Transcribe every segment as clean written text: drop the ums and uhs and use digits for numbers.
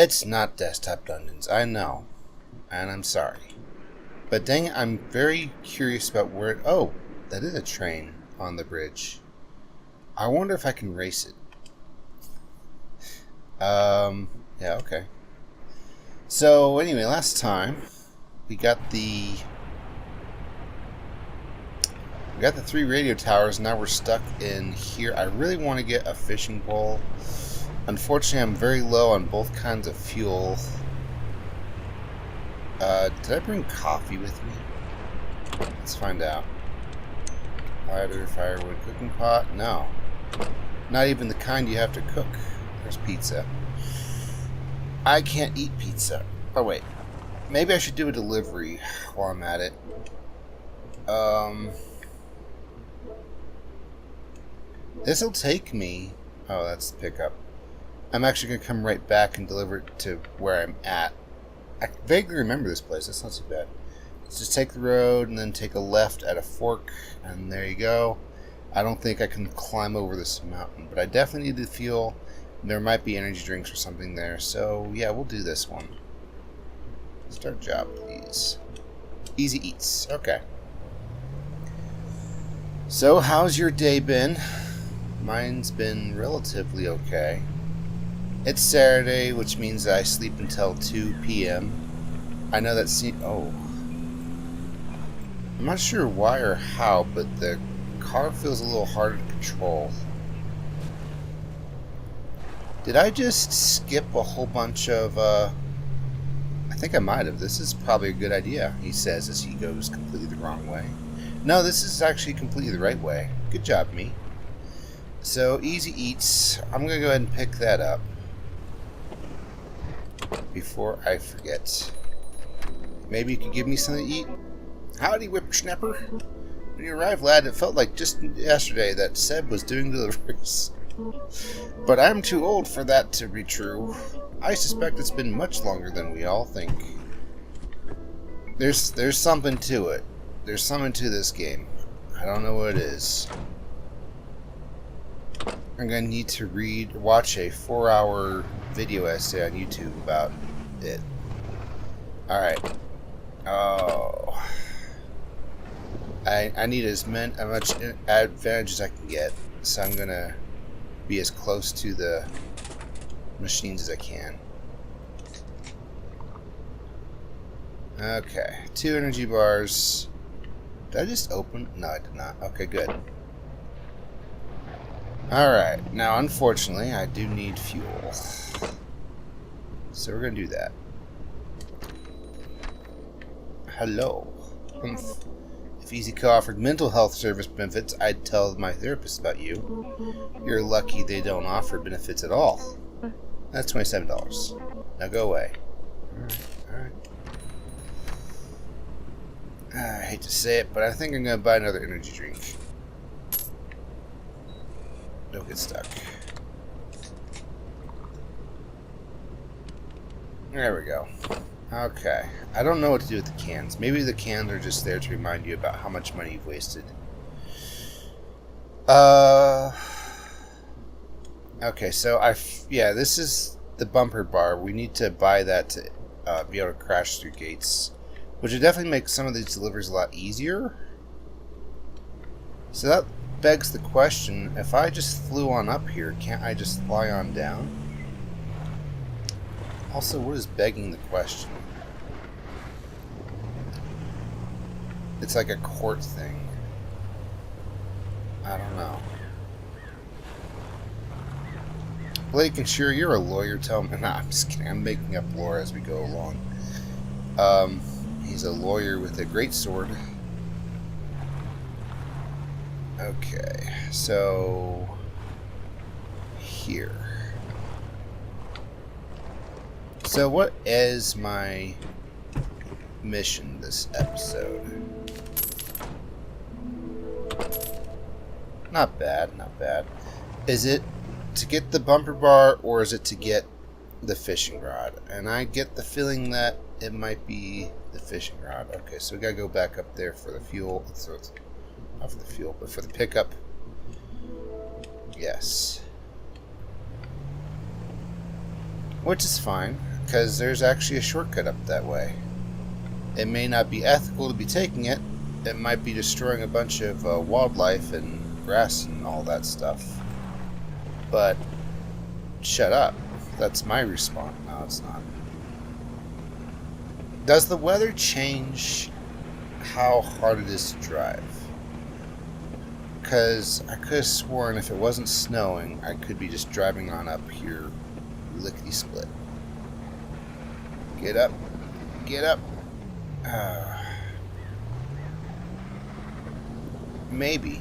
It's not desktop dungeons, I know. And I'm sorry. But dang it, I'm very curious about where it... Oh, that is a train on the bridge. I wonder if I can race it. Yeah, okay. So, anyway, last time, we got the 3 radio towers. Now we're stuck in here. I really want to get a fishing pole. Unfortunately, I'm very low on both kinds of fuel. Did I bring coffee with me? Let's find out. Lighter, firewood, cooking pot? No. Not even the kind you have to cook. There's pizza. I can't eat pizza. Oh, wait. Maybe I should do a delivery while I'm at it. This'll take me... Oh, that's the pickup. I'm actually going to come right back and deliver it to where I'm at. I vaguely remember this place. That's not too bad. Let's just take the road and then take a left at a fork. And there you go. I don't think I can climb over this mountain. But I definitely need the fuel. There might be energy drinks or something there. So, yeah, we'll do this one. Start job, please. Easy eats. Okay. So, how's your day been? Mine's been relatively okay. It's Saturday, which means I sleep until 2 p.m. I know that oh. I'm not sure why or how, but the car feels a little harder to control. Did I just skip a whole bunch of, I think I might have. This is probably a good idea, he says as he goes completely the wrong way. No, this is actually completely the right way. Good job, me. So, easy eats. I'm going to go ahead and pick that up before I forget. Maybe you can give me something to eat? Howdy, whippersnapper. When you arrived, lad, it felt like just yesterday that Seb was doing deliveries. But I'm too old for that to be true. I suspect it's been much longer than we all think. There's something to it. There's something to this game. I don't know what it is. I'm going to need to watch a 4-hour video essay on YouTube about it. Alright. Oh. I need as much advantage as I can get. So I'm going to be as close to the machines as I can. Okay. 2 energy bars. Did I just open? No, I did not. Okay, good. Alright, now unfortunately I do need fuel. So we're going to do that. Hello. If EasyCo offered mental health service benefits, I'd tell my therapist about you. You're lucky they don't offer benefits at all. That's $27. Now go away. Alright. I hate to say it, but I think I'm going to buy another energy drink. Don't get stuck. There we go. Okay. I don't know what to do with the cans. Maybe the cans are just there to remind you about how much money you've wasted. Okay, so yeah, this is the bumper bar. We need to buy that to be able to crash through gates, which would definitely make some of these deliveries a lot easier. So that begs the question, if I just flew on up here, can't I just fly on down? Also, what is begging the question? It's like a court thing. I don't know. Blake and sure, you're a lawyer, tell me. Nah, I'm just kidding. I'm making up lore as we go along. He's a lawyer with a great sword. Okay, so here. So what is my mission this episode? Not bad, not bad. Is it to get the bumper bar or is it to get the fishing rod? And I get the feeling that it might be the fishing rod. Okay, so we gotta go back up there for the fuel. So it's not for the fuel, but for the pickup. Yes. Which is fine, because there's actually a shortcut up that way. It may not be ethical to be taking it. It might be destroying a bunch of wildlife and grass and all that stuff. But shut up. That's my response. No, it's not. Does the weather change how hard it is to drive? Because I could have sworn if it wasn't snowing, I could be just driving on up here lickety-split. Get up. Get up. Maybe.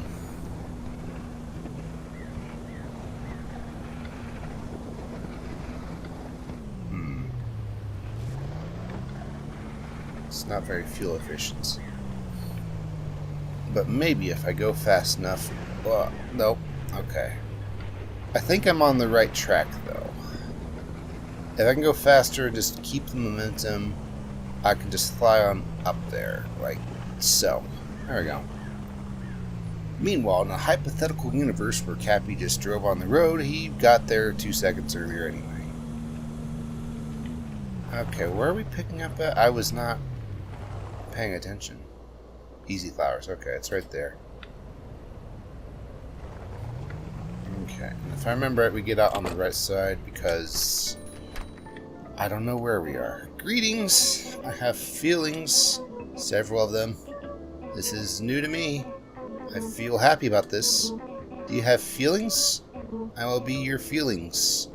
It's not very fuel efficient. But maybe if I go fast enough... Well, nope. Okay. I think I'm on the right track, though. If I can go faster and just keep the momentum, I can just fly on up there, like so. There we go. Meanwhile, in a hypothetical universe where Cappy just drove on the road, he got there 2 seconds earlier anyway. Okay, where are we picking up at? I was not paying attention. Easy Flowers. Okay, it's right there. Okay, and if I remember right, we get out on the right side because I don't know where we are. Greetings! I have feelings. Several of them. This is new to me. I feel happy about this. Do you have feelings? I will be your feelings.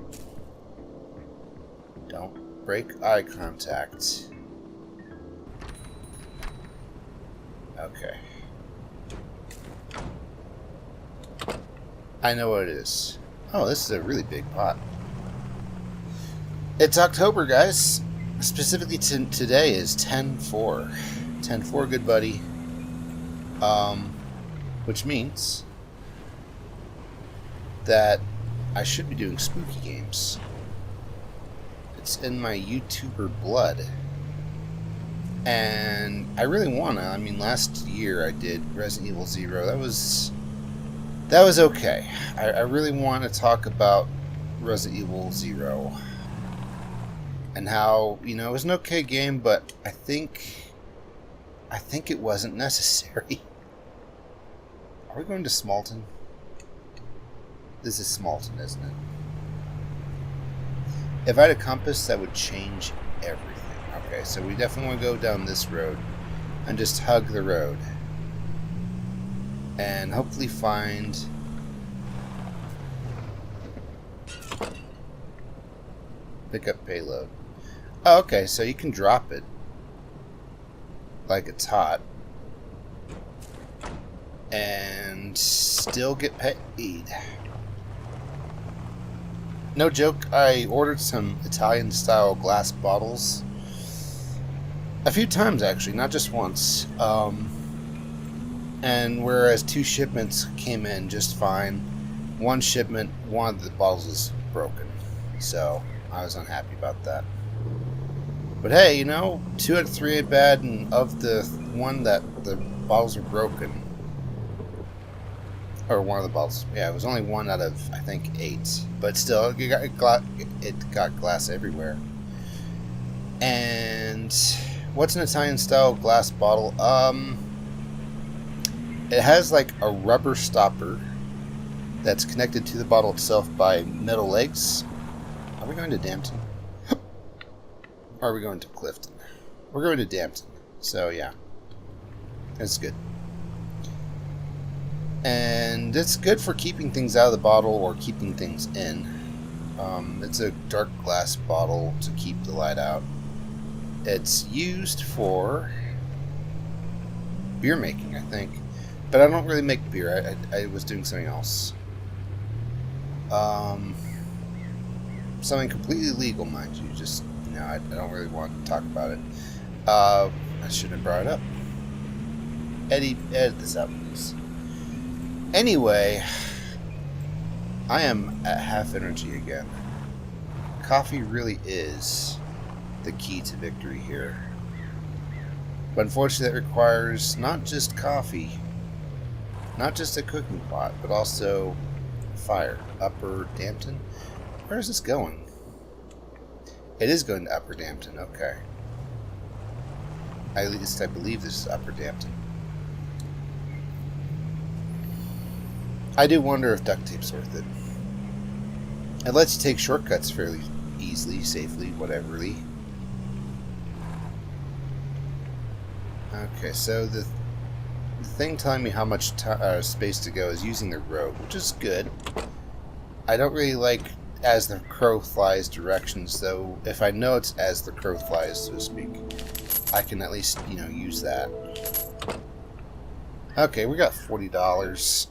Don't break eye contact. Okay. I know what it is. Oh, this is a really big pot. It's October, guys. Specifically, today is 10/4. 10/4, good buddy. Which means that I should be doing spooky games. It's in my YouTuber blood. And I really want to. I mean, last year I did Resident Evil 0. That was okay. I really want to talk about Resident Evil 0. And how, you know, it was an okay game, but I think it wasn't necessary. Are we going to Smalton? This is Smalton, isn't it? If I had a compass, that would change everything. Okay, so we definitely want to go down this road and just hug the road. And hopefully find... pick up payload. Oh, okay, so you can drop it like it's hot and still get paid. No joke, I ordered some Italian-style glass bottles a few times, actually, not just once. And whereas 2 shipments came in just fine, one shipment, one of the bottles was broken. So I was unhappy about that. But hey, you know, 2 out of 3 ain't bad, and of the one that the bottles were broken, or one of the bottles, yeah, it was only 1 out of, I think, 8. But still, it got glass everywhere. And what's an Italian-style glass bottle? It has like a rubber stopper that's connected to the bottle itself by metal legs. Are we going to Dampton? Or are we going to Clifton? We're going to Dampton. So, yeah. That's good. And it's good for keeping things out of the bottle or keeping things in. It's a dark glass bottle to keep the light out. It's used for beer making, I think. But I don't really make beer. I was doing something else. Something completely legal, mind you. Just, you know, I don't really want to talk about it. I shouldn't have brought it up. Edit this out, please. Anyway, I am at half energy again. Coffee really is the key to victory here. But unfortunately, it requires not just coffee, not just a cooking pot, but also fire. Upper Dampton? Where is this going? It is going to Upper Dampton, okay. At least I believe this is Upper Dampton. I do wonder if duct tape's worth it. It lets you take shortcuts fairly easily, safely, whateverly. Okay, so the thing telling me how much space to go is using the road, which is good. I don't really like as the crow flies directions, though. If I know it's as the crow flies, so to speak, I can at least, you know, use that. Okay, we got $40.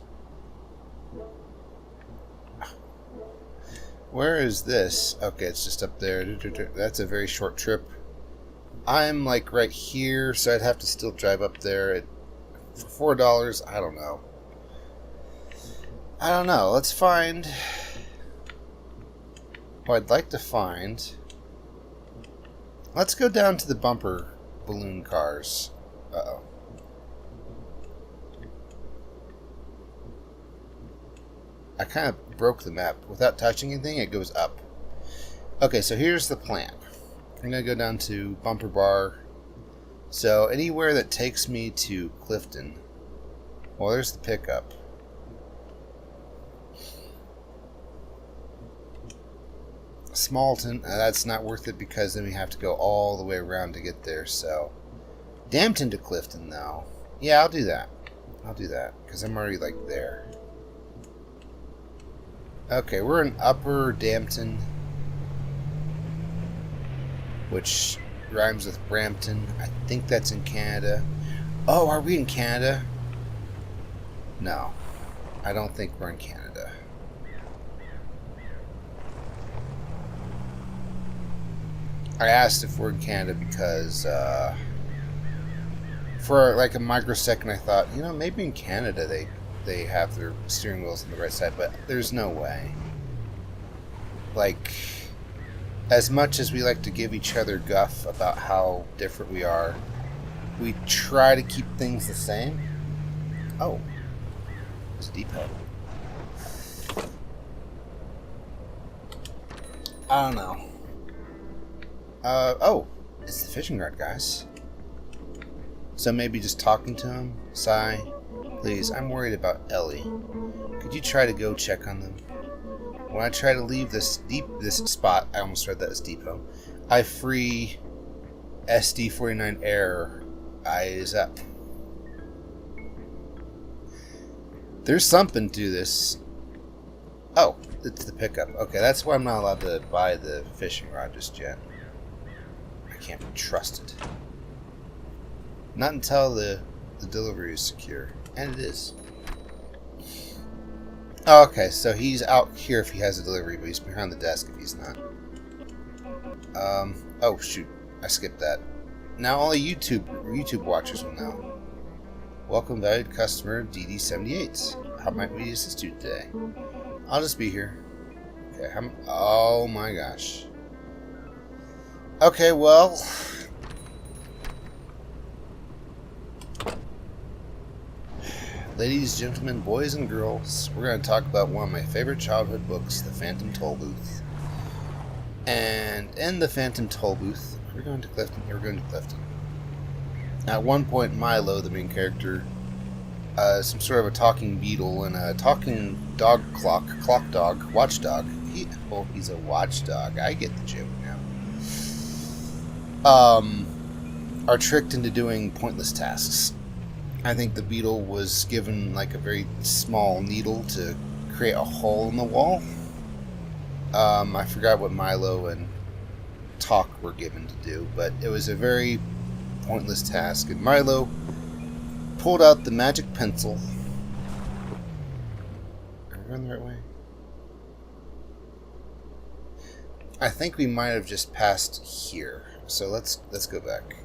Where is this? Okay, it's just up there. That's a very short trip. I'm like right here, so I'd have to still drive up there for $4. I don't know. I don't know. Let's find. What I'd like to find. Let's go down to the bumper balloon cars. Uh-oh. I kind of broke the map. Without touching anything, it goes up. Okay, so here's the plan. I'm going to go down to Bumper Bar. So anywhere that takes me to Clifton. Well, there's the pickup. Smallton, that's not worth it because then we have to go all the way around to get there. So Dampton to Clifton, though. Yeah, I'll do that. I'll do that because I'm already like there. Okay, we're in Upper Dampton, which rhymes with Brampton. I think that's in Canada. Oh, are we in Canada? No, I don't think we're in Canada. I asked if we're in Canada because for like a microsecond I thought, you know, maybe in Canada they have their steering wheels on the right side, but there's no way. Like, as much as we like to give each other guff about how different we are, we try to keep things the same. Oh, it's a depot. I don't know. Oh, it's the fishing rod, guys. So maybe just talking to him. Sigh. Please, I'm worried about Ellie. Could you try to go check on them? When I try to leave this spot, I almost read that as depot. I free SD49 error. Eyes up. There's something to this. Oh, it's the pickup. Okay, that's why I'm not allowed to buy the fishing rod just yet. I can't be trusted. Not until the delivery is secure. And it is. Oh, okay, so he's out here if he has a delivery, but he's behind the desk if he's not. Oh shoot, I skipped that. Now only YouTube watchers will know. Welcome, valued customer DD78. How might we assist you today? I'll just be here. Okay, oh my gosh. Okay, well. Ladies, gentlemen, boys, and girls, we're going to talk about one of my favorite childhood books, The Phantom Tollbooth. And in The Phantom Tollbooth, we're going to Clifton. At one point, Milo, the main character, some sort of a talking beetle and a talking dog clock dog, watchdog. He's a watchdog. I get the joke now. Are tricked into doing pointless tasks. I think the beetle was given like a very small needle to create a hole in the wall. I forgot what Milo and Talk were given to do, but it was a very pointless task. And Milo pulled out the magic pencil. Are we going the right way? I think we might have just passed here, so let's go back.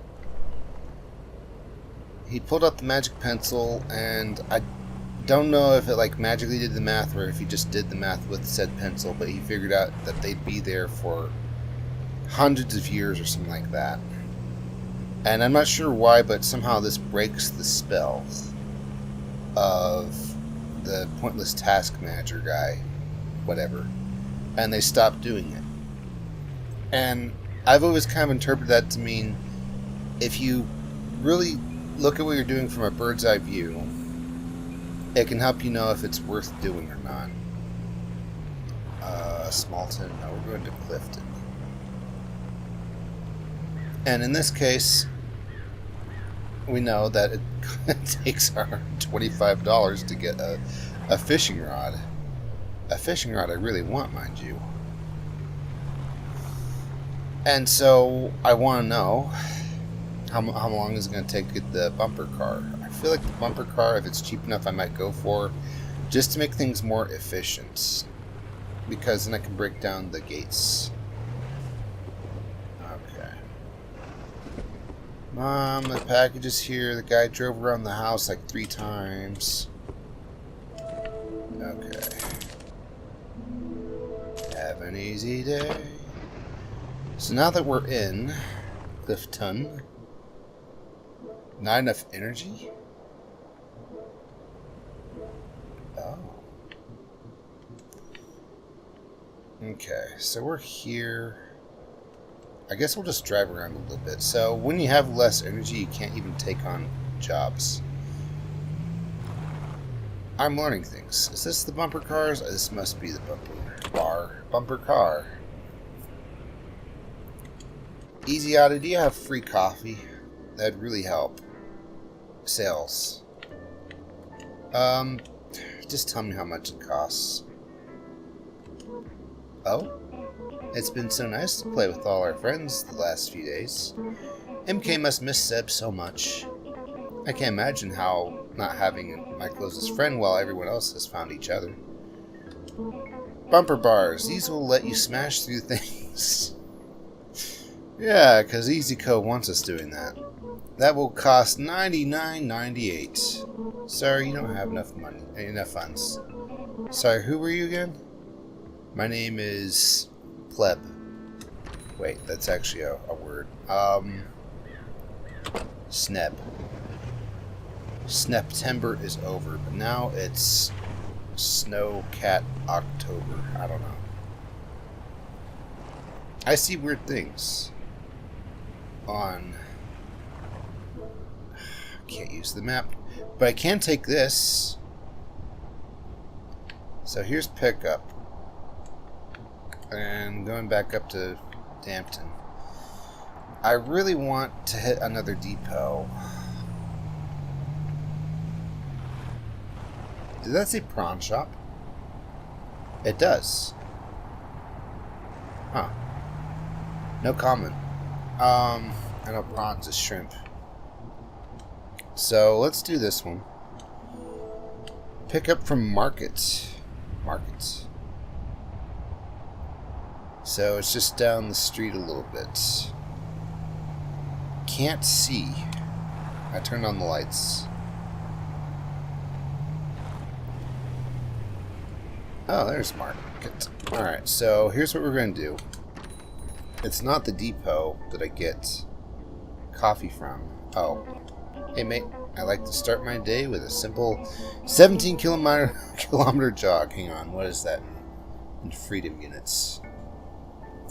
He pulled out the magic pencil, and I don't know if it like magically did the math or if he just did the math with said pencil, but he figured out that they'd be there for hundreds of years or something like that. And I'm not sure why, but somehow this breaks the spell of the pointless task manager guy, whatever. And they stopped doing it. And I've always kind of interpreted that to mean if you really look at what you're doing from a bird's eye view, it can help you know if it's worth doing or not. Smalton, no, we're going to Clifton. And in this case, we know that it takes our $25 to get a fishing rod. A fishing rod I really want, mind you. And so I want to know how long is it going to take to get the bumper car. I feel like the bumper car, if it's cheap enough, I might go for, just to make things more efficient. Because then I can break down the gates. Okay. Mom, the package is here. The guy drove around the house like 3 times. Okay. Have an easy day. So now that we're in Clifton, not enough energy? Oh. Okay, so we're here. I guess we'll just drive around a little bit. So when you have less energy, you can't even take on jobs. I'm learning things. Is this the bumper cars? Oh, this must be the bumper car. Easy Auto, do you have free coffee? That'd really help. Sales. Just tell me how much it costs. Oh? It's been so nice to play with all our friends the last few days. MK must miss Seb so much. I can't imagine how not having my closest friend while everyone else has found each other. Bumper bars. These will let you smash through things. Yeah, because EasyCo wants us doing that. That will cost $99.98. Sorry, you don't have enough funds. Sorry, who were you again? My name is Pleb. Wait, that's actually a word. Sneb. Sneptember is over, but now it's Snowcat October. I don't know. I see weird things on... Can't use the map, but I can take this. So here's pickup. And going back up to Dampton. I really want to hit another depot. Did that say prawn shop? It does. Huh. No comment. I know prawns is shrimp. So let's do this one. Pick up from market. Markets. So it's just down the street a little bit. Can't see. I turned on the lights. Oh, there's market. Alright, so here's what we're going to do. It's not the depot that I get coffee from. Oh. Hey mate, I like to start my day with a simple 17 kilometer jog. Hang on, what is that in freedom units?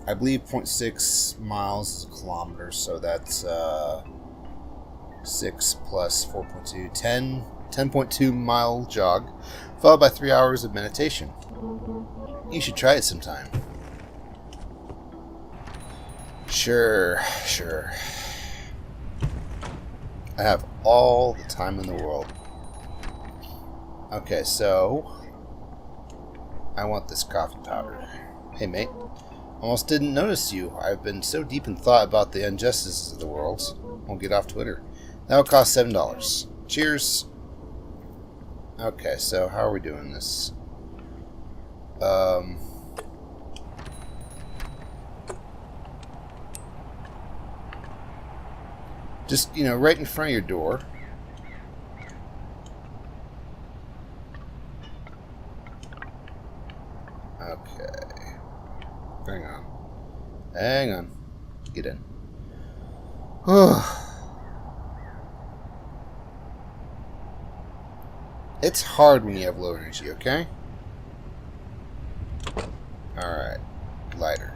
I believe 0.6 miles is a kilometer, so that's 6 plus 4.2, 10.2 mile jog, followed by 3 hours of meditation. You should try it sometime. Sure. I have all the time in the world. Okay, so I want this coffee powder. Hey mate, almost didn't notice you. I've been so deep in thought about the injustices of the world. Won't get off Twitter. That will cost $7. Cheers. Okay, so how are we doing this? Just, right in front of your door. Okay. Hang on. Get in. It's hard when you have low energy, okay? Alright. Lighter.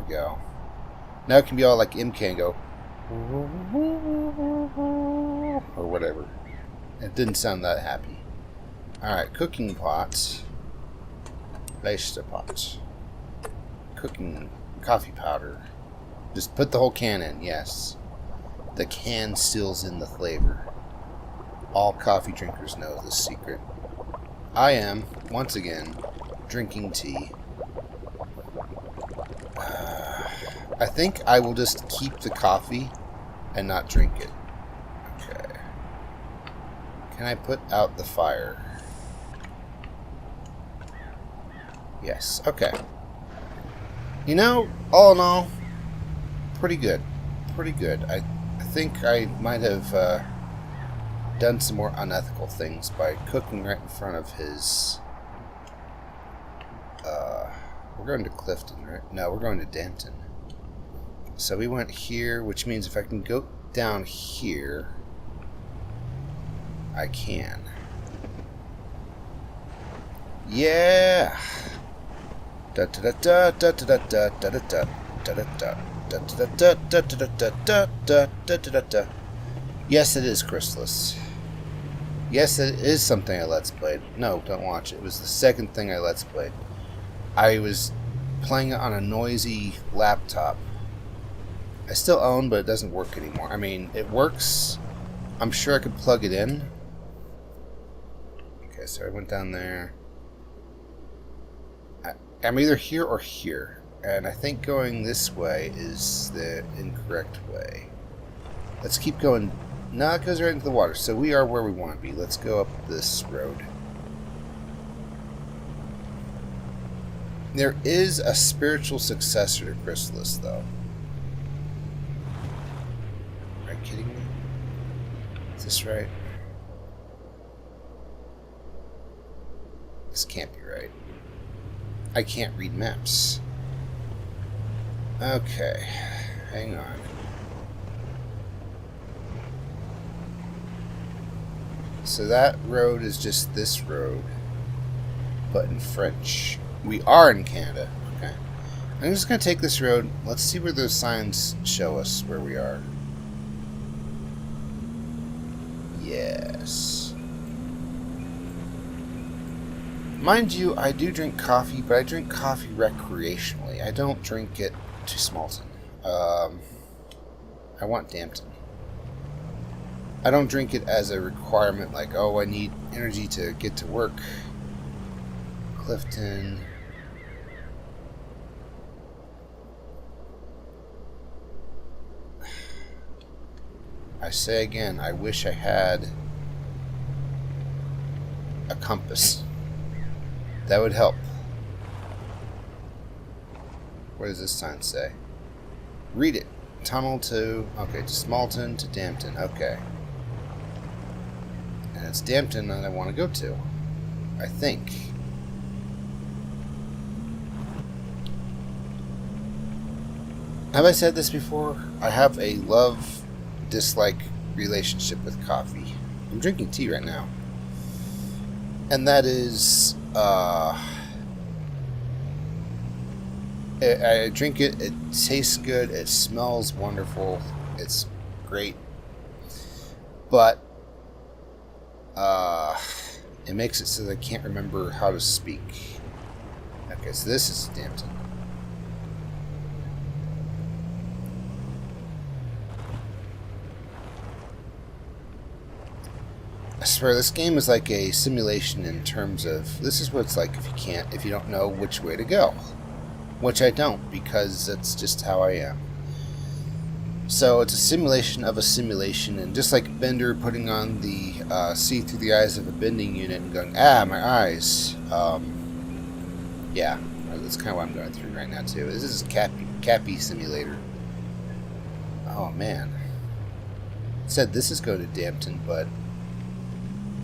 we go. Now it can be all like MK and go, or whatever. It didn't sound that happy. Alright, cooking pot. Leicester pot. Cooking coffee powder. Just put the whole can in, yes. The can stills in the flavor. All coffee drinkers know this secret. I am, once again, drinking tea. I think I will just keep the coffee and not drink it. Okay. Can I put out the fire? Yes, okay. You know, all in all, pretty good. Pretty good. I think I might have done some more unethical things by cooking right in front of his... we're going to Clifton, right? No, we're going to Daunting. So we went here, which means if I can go down here, I can. Yeah! Da da da da da da da da da da da da da. Yes, it is Chrysalis. Yes, it is something I Let's Played. No, don't watch it. It was the second thing I Let's Played. I was playing it on a noisy laptop. I still own, but it doesn't work anymore. I mean, it works. I'm sure I could plug it in. Okay, so I went down there. I'm either here or here. And I think going this way is the incorrect way. Let's keep going. No, it goes right into the water. So we are where we want to be. Let's go up this road. There is a spiritual successor to Chrysalis, though. Are you kidding me? Is this right? This can't be right. I can't read maps. Okay, hang on. So that road is just this road, but in French. We are in Canada. Okay. I'm just going to take this road. Let's see where those signs show us where we are. Yes. Mind you, I do drink coffee, but I drink coffee recreationally. I don't drink it to Smalton. I want Dampton. I don't drink it as a requirement, like, oh, I need energy to get to work. Clifton. I say again, I wish I had a compass. That would help. What does this sign say? Read it. Tunnel to... Okay, to Smalton to Dampton. Okay. And it's Dampton that I want to go to. I think. Have I said this before? I have a love-dislike relationship with coffee. I'm drinking tea right now. And that is... I drink it, it tastes good, it smells wonderful, it's great, but it makes it so that I can't remember how to speak. Okay, so this is Dampton. I swear, this game is like a simulation in terms of, this is what it's like if you don't know which way to go. Which I don't, because that's just how I am. So it's a simulation of a simulation, and just like Bender putting on the see through the eyes of a bending unit and going, ah, my eyes. Yeah, that's kind of what I'm going through right now too. This is Cappy Simulator. Oh man. It said this is go to Dampton, but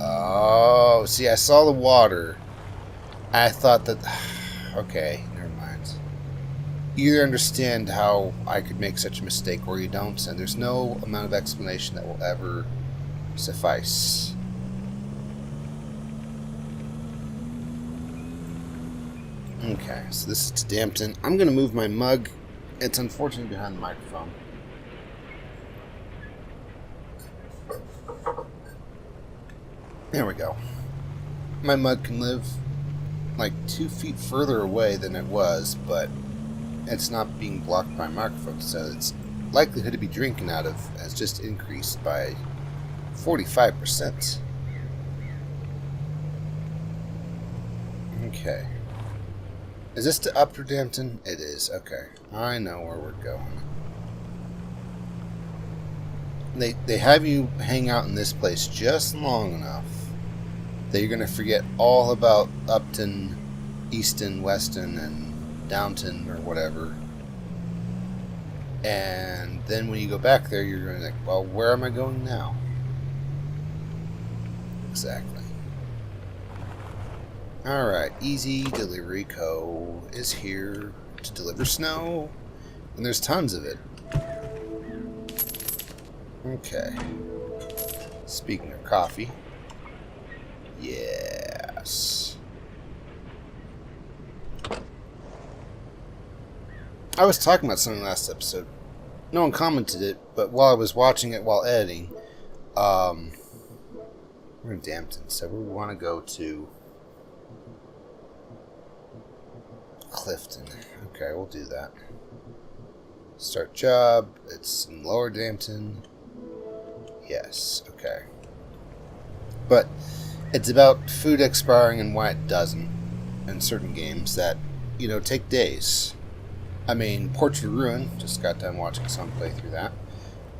oh, see, I saw the water. I thought that okay. You either understand how I could make such a mistake or you don't, and there's no amount of explanation that will ever suffice. Okay, so this is to Dampton. I'm going to move my mug It's unfortunately behind the microphone. There we go. My mug can live like 2 feet further away than it was, but it's not being blocked by a microphone, so its likelihood to be drinking out of has just increased by 45%. Okay. Is this to Upper Dampton? It is. Okay. I know where we're going. They have you hang out in this place just long enough that you're going to forget all about Upton, Easton, Weston, and Downton, or whatever. And then when you go back there, you're going to think, well, where am I going now? Exactly. Alright, Easy Delivery Co. is here to deliver snow. And there's tons of it. Okay. Speaking of coffee. Yes. I was talking about something last episode. No one commented it, but while I was watching it while editing, we're in Dampton, so we want to go to Clifton. Okay, we'll do that. Start job. It's in Lower Dampton. Yes, okay. But it's about food expiring and why it doesn't in certain games that, you know, take days. I mean, Portrait of Ruin, just got done watching someone play through that.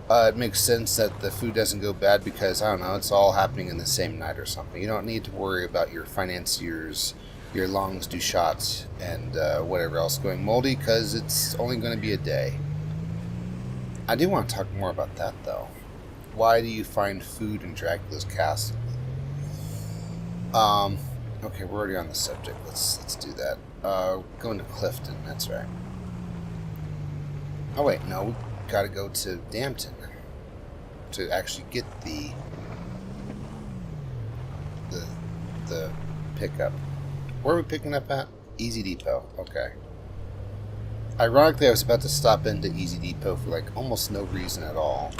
It makes sense that the food doesn't go bad because, I don't know, it's all happening in the same night or something. You don't need to worry about your financiers, your longs du shots, and whatever else going moldy because it's only going to be a day. I do want to talk more about that, though. Why do you find food in Dracula's castle? Okay, we're already on the subject. Let's do that. Going to Clifton, that's right. Oh wait, no, we gotta go to Dampton to actually get the pickup. Where are we picking up at? Easy Depot. Okay. Ironically, I was about to stop into Easy Depot for like almost no reason at all.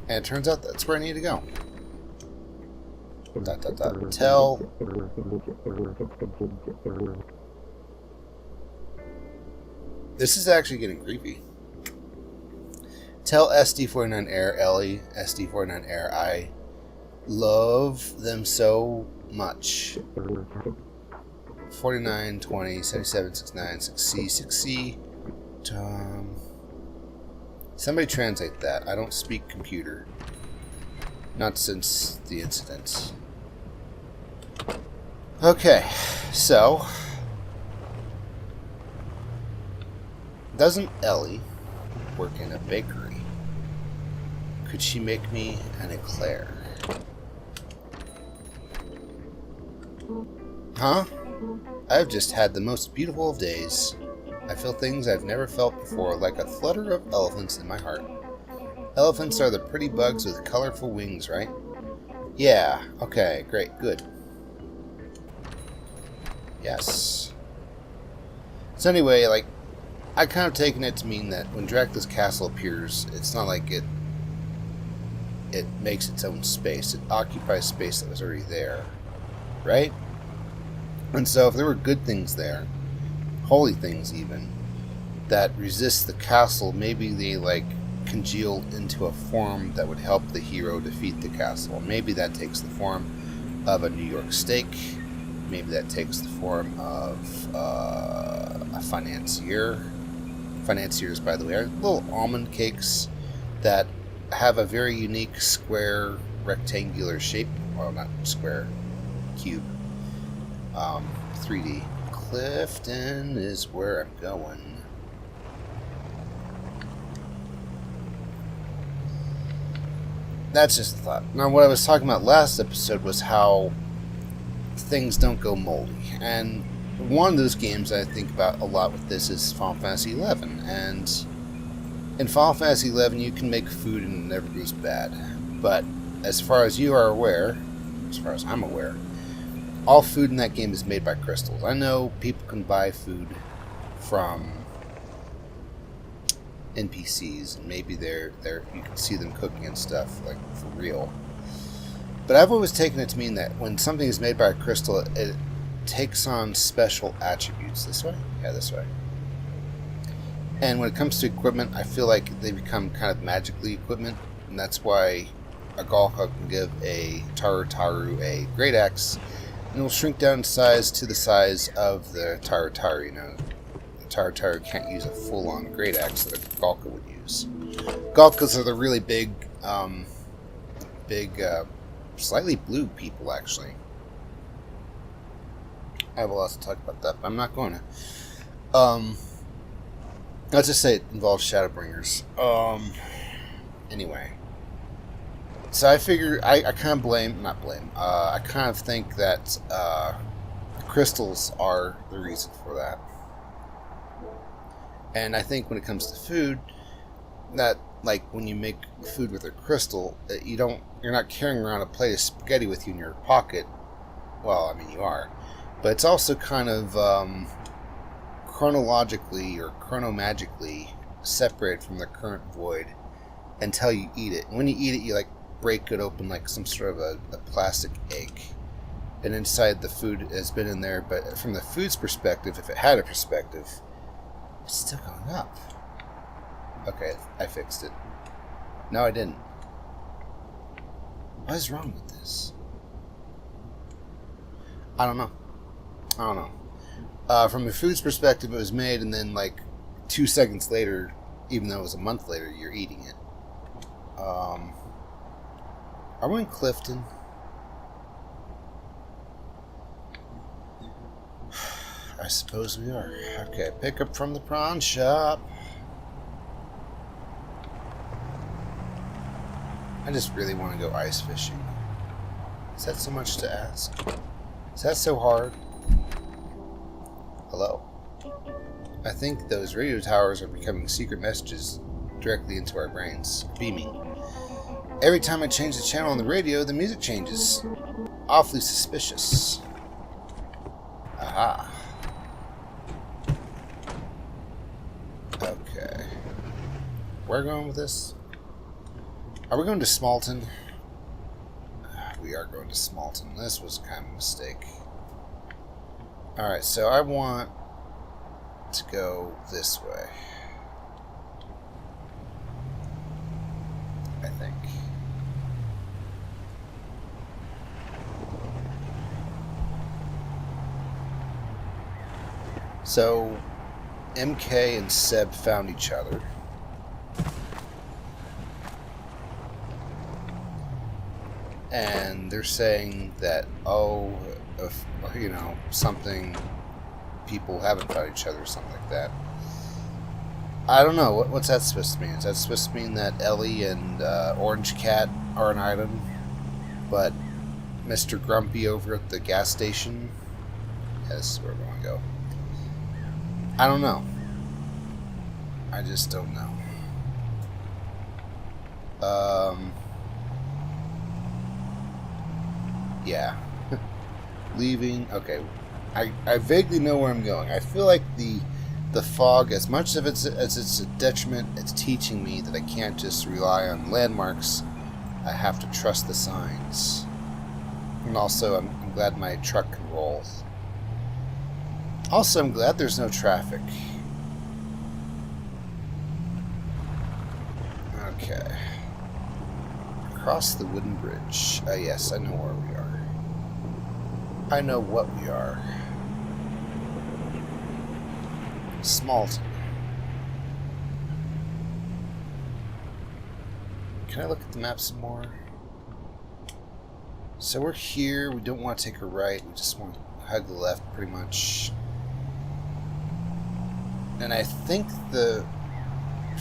And it turns out that's where I need to go. ... Tell. This is actually getting creepy. Tell SD49 Air, Ellie, SD49 Air, I love them so much. 49, 20, 77, 69, 6C, 6C. Somebody translate that. I don't speak computer. Not since the incident. Okay, so doesn't Ellie work in a bakery? Could she make me an eclair? Huh? I've just had the most beautiful of days. I feel things I've never felt before, like a flutter of elephants in my heart. Elephants are the pretty bugs with colorful wings, right? Yeah, okay, great, good. Yes. So anyway, like, I kind of taken it to mean that when Dracula's castle appears, it's not like it makes its own space. It occupies space that was already there, right? And so if there were good things there, holy things even, that resist the castle, maybe they, like, congeal into a form that would help the hero defeat the castle. Maybe that takes the form of a New York steak. Maybe that takes the form of a financier. Financiers, by the way, are little almond cakes that have a very unique square rectangular shape. Well, not square, cube. 3D. Clifton is where I'm going. That's just a thought. Now, what I was talking about last episode was how things don't go moldy. And one of those games I think about a lot with this is Final Fantasy XI. And in Final Fantasy XI, you can make food and it never goes bad. But as far as you are aware, as far as I'm aware, all food in that game is made by crystals. I know people can buy food from NPCs, and maybe they're you can see them cooking and stuff, like, for real. But I've always taken it to mean that when something is made by a crystal, it takes on special attributes. This way? Yeah, this way. And when it comes to equipment, I feel like they become kind of magically equipment, and that's why a Galka can give a Taru a great axe, and it will shrink down in size to the size of the Taru. You know, the Taru can't use a full-on great axe that a Galka would use. Galkas are the really big, slightly blue people, actually. I have a lot to talk about that, but I'm not going to. Let's just say it involves Shadowbringers. Anyway. So I figure, I kind of I kind of think that crystals are the reason for that. And I think when it comes to food, that, like, when you make food with a crystal, you're not carrying around a plate of spaghetti with you in your pocket. Well, I mean, you are. But it's also kind of chronologically or chronomagically separated from the current void until you eat it. And when you eat it, you, like, break it open like some sort of a plastic egg. And inside the food has been in there, but from the food's perspective, if it had a perspective, it's still going up. Okay, I fixed it. No, I didn't. What is wrong with this? I don't know. From the food's perspective, it was made, and then, like, 2 seconds later, even though it was a month later, you're eating it. Are we in Clifton? I suppose we are. Okay, pick up from the prawn shop. I just really want to go ice fishing. Is that so much to ask? Is that so hard? Hello? I think those radio towers are becoming secret messages directly into our brains, beaming. Every time I change the channel on the radio, the music changes. Awfully suspicious. Aha. Okay. Where are we going with this? Are we going to Smalton? We are going to Smalton. This was kind of a mistake. Alright, so I want to go this way. I think. So, MK and Seb found each other. And they're saying that, if, you know, something, people haven't found each other or something like that. I don't know. What's that supposed to mean? Is that supposed to mean that Ellie and Orange Cat are an item, but Mr. Grumpy over at the gas station? Yeah, this is where we want to go. I don't know. I just don't know. Yeah. Leaving. Okay. I vaguely know where I'm going. I feel like the fog, as much of as it's a detriment, it's teaching me that I can't just rely on landmarks. I have to trust the signs. And also, I'm glad my truck can roll. Also, I'm glad there's no traffic. Okay. Across the wooden bridge. Yes, I know where we are. I know what we are. Smalton. Can I look at the map some more? So we're here. We don't want to take a right. We just want to hug the left, pretty much. And I think the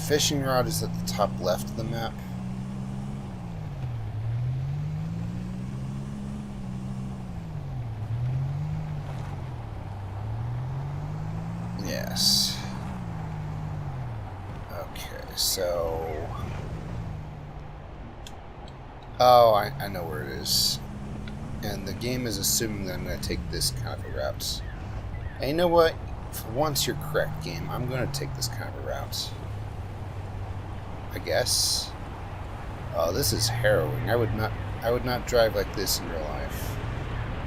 fishing rod is at the top left of the map. Yes. Okay, so... Oh, I know where it is. And the game is assuming that I'm going to take this kind of a route. And you know what? For once you're correct, game. I'm going to take this kind of a route. I guess. Oh, this is harrowing. I would not drive like this in real life.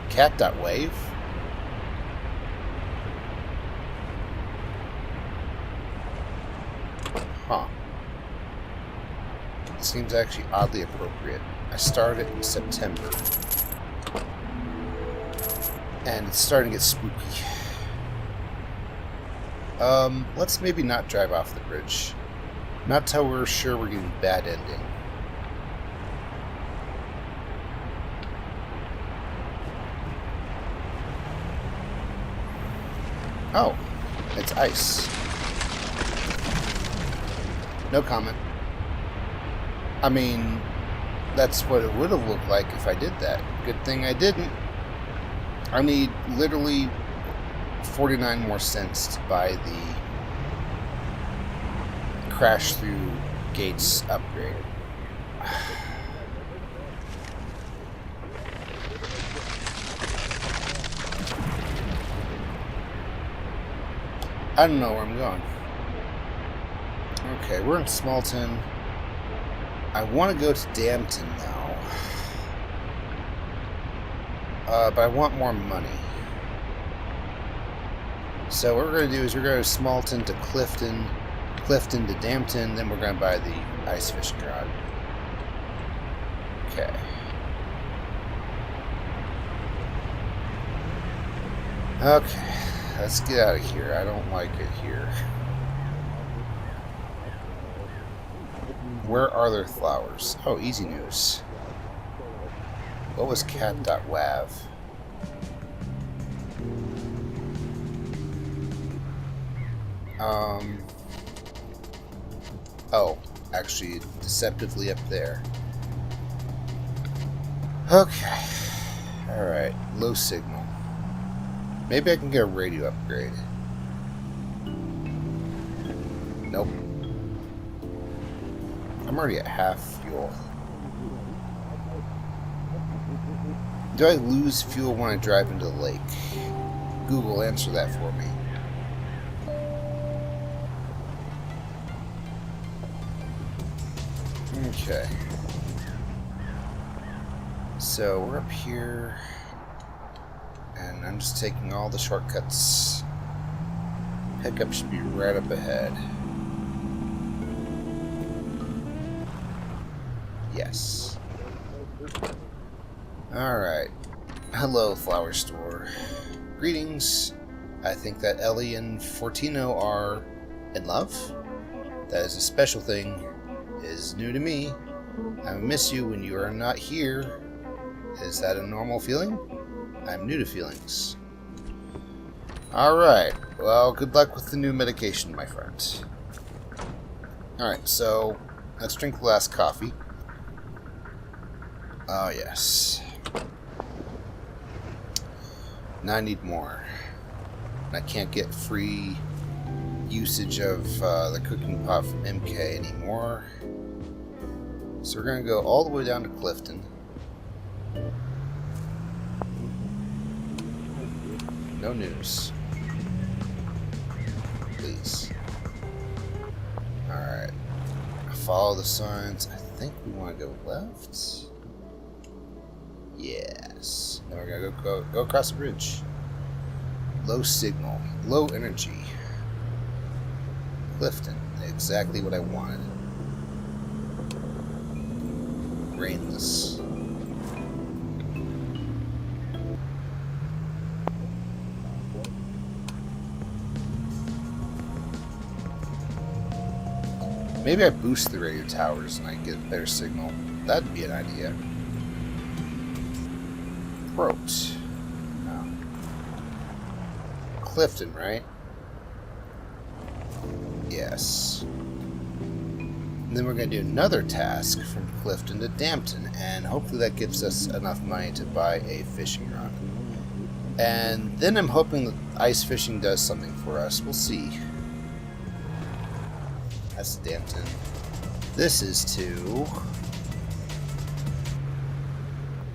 Cat.wave? Huh. It seems actually oddly appropriate. I started in September. And it's starting to get spooky. Let's maybe not drive off the bridge. Not till we're sure we're getting bad ending. Oh, it's ice. No comment. I mean, that's what it would have looked like if I did that. Good thing I didn't. I need literally 49 more cents to buy the crash through gates upgrade. I don't know where I'm going. Okay, we're in Smalton. I want to go to Dampton now. But I want more money. So what we're going to do is we're going to Smalton to Clifton, Clifton to Dampton, then we're going to buy the ice fishing rod. Okay. Okay, let's get out of here. I don't like it here. Where are their flowers? Oh, easy news. What was cat.wav? Oh, actually, deceptively up there. Okay. Alright, low signal. Maybe I can get a radio upgrade. Nope. I'm already at half fuel. Do I lose fuel when I drive into the lake? Google, answer that for me. Okay. So we're up here, and I'm just taking all the shortcuts. Pickup should be right up ahead. Yes. Alright. Hello, flower store. Greetings. I think that Ellie and Fortino are in love. That is a special thing. It is new to me. I miss you when you are not here. Is that a normal feeling? I'm new to feelings. Alright. Well, good luck with the new medication, my friend. Alright, so let's drink the last coffee. Oh, yes. Now I need more. I can't get free usage of the cooking pot from MK anymore. So we're going to go all the way down to Clifton. No news. Please. Alright. Follow the signs. I think we want to go left. Yes. Then we're going to go across the bridge. Low signal. Low energy. Clifton. Exactly what I wanted. Rainless. Maybe I boost the radio towers and I get a better signal. That'd be an idea. Throat. No. Clifton, right? Yes. And then we're going to do another task from Clifton to Dampton, and hopefully that gives us enough money to buy a fishing rod. And then I'm hoping that ice fishing does something for us. We'll see. That's Dampton. This is to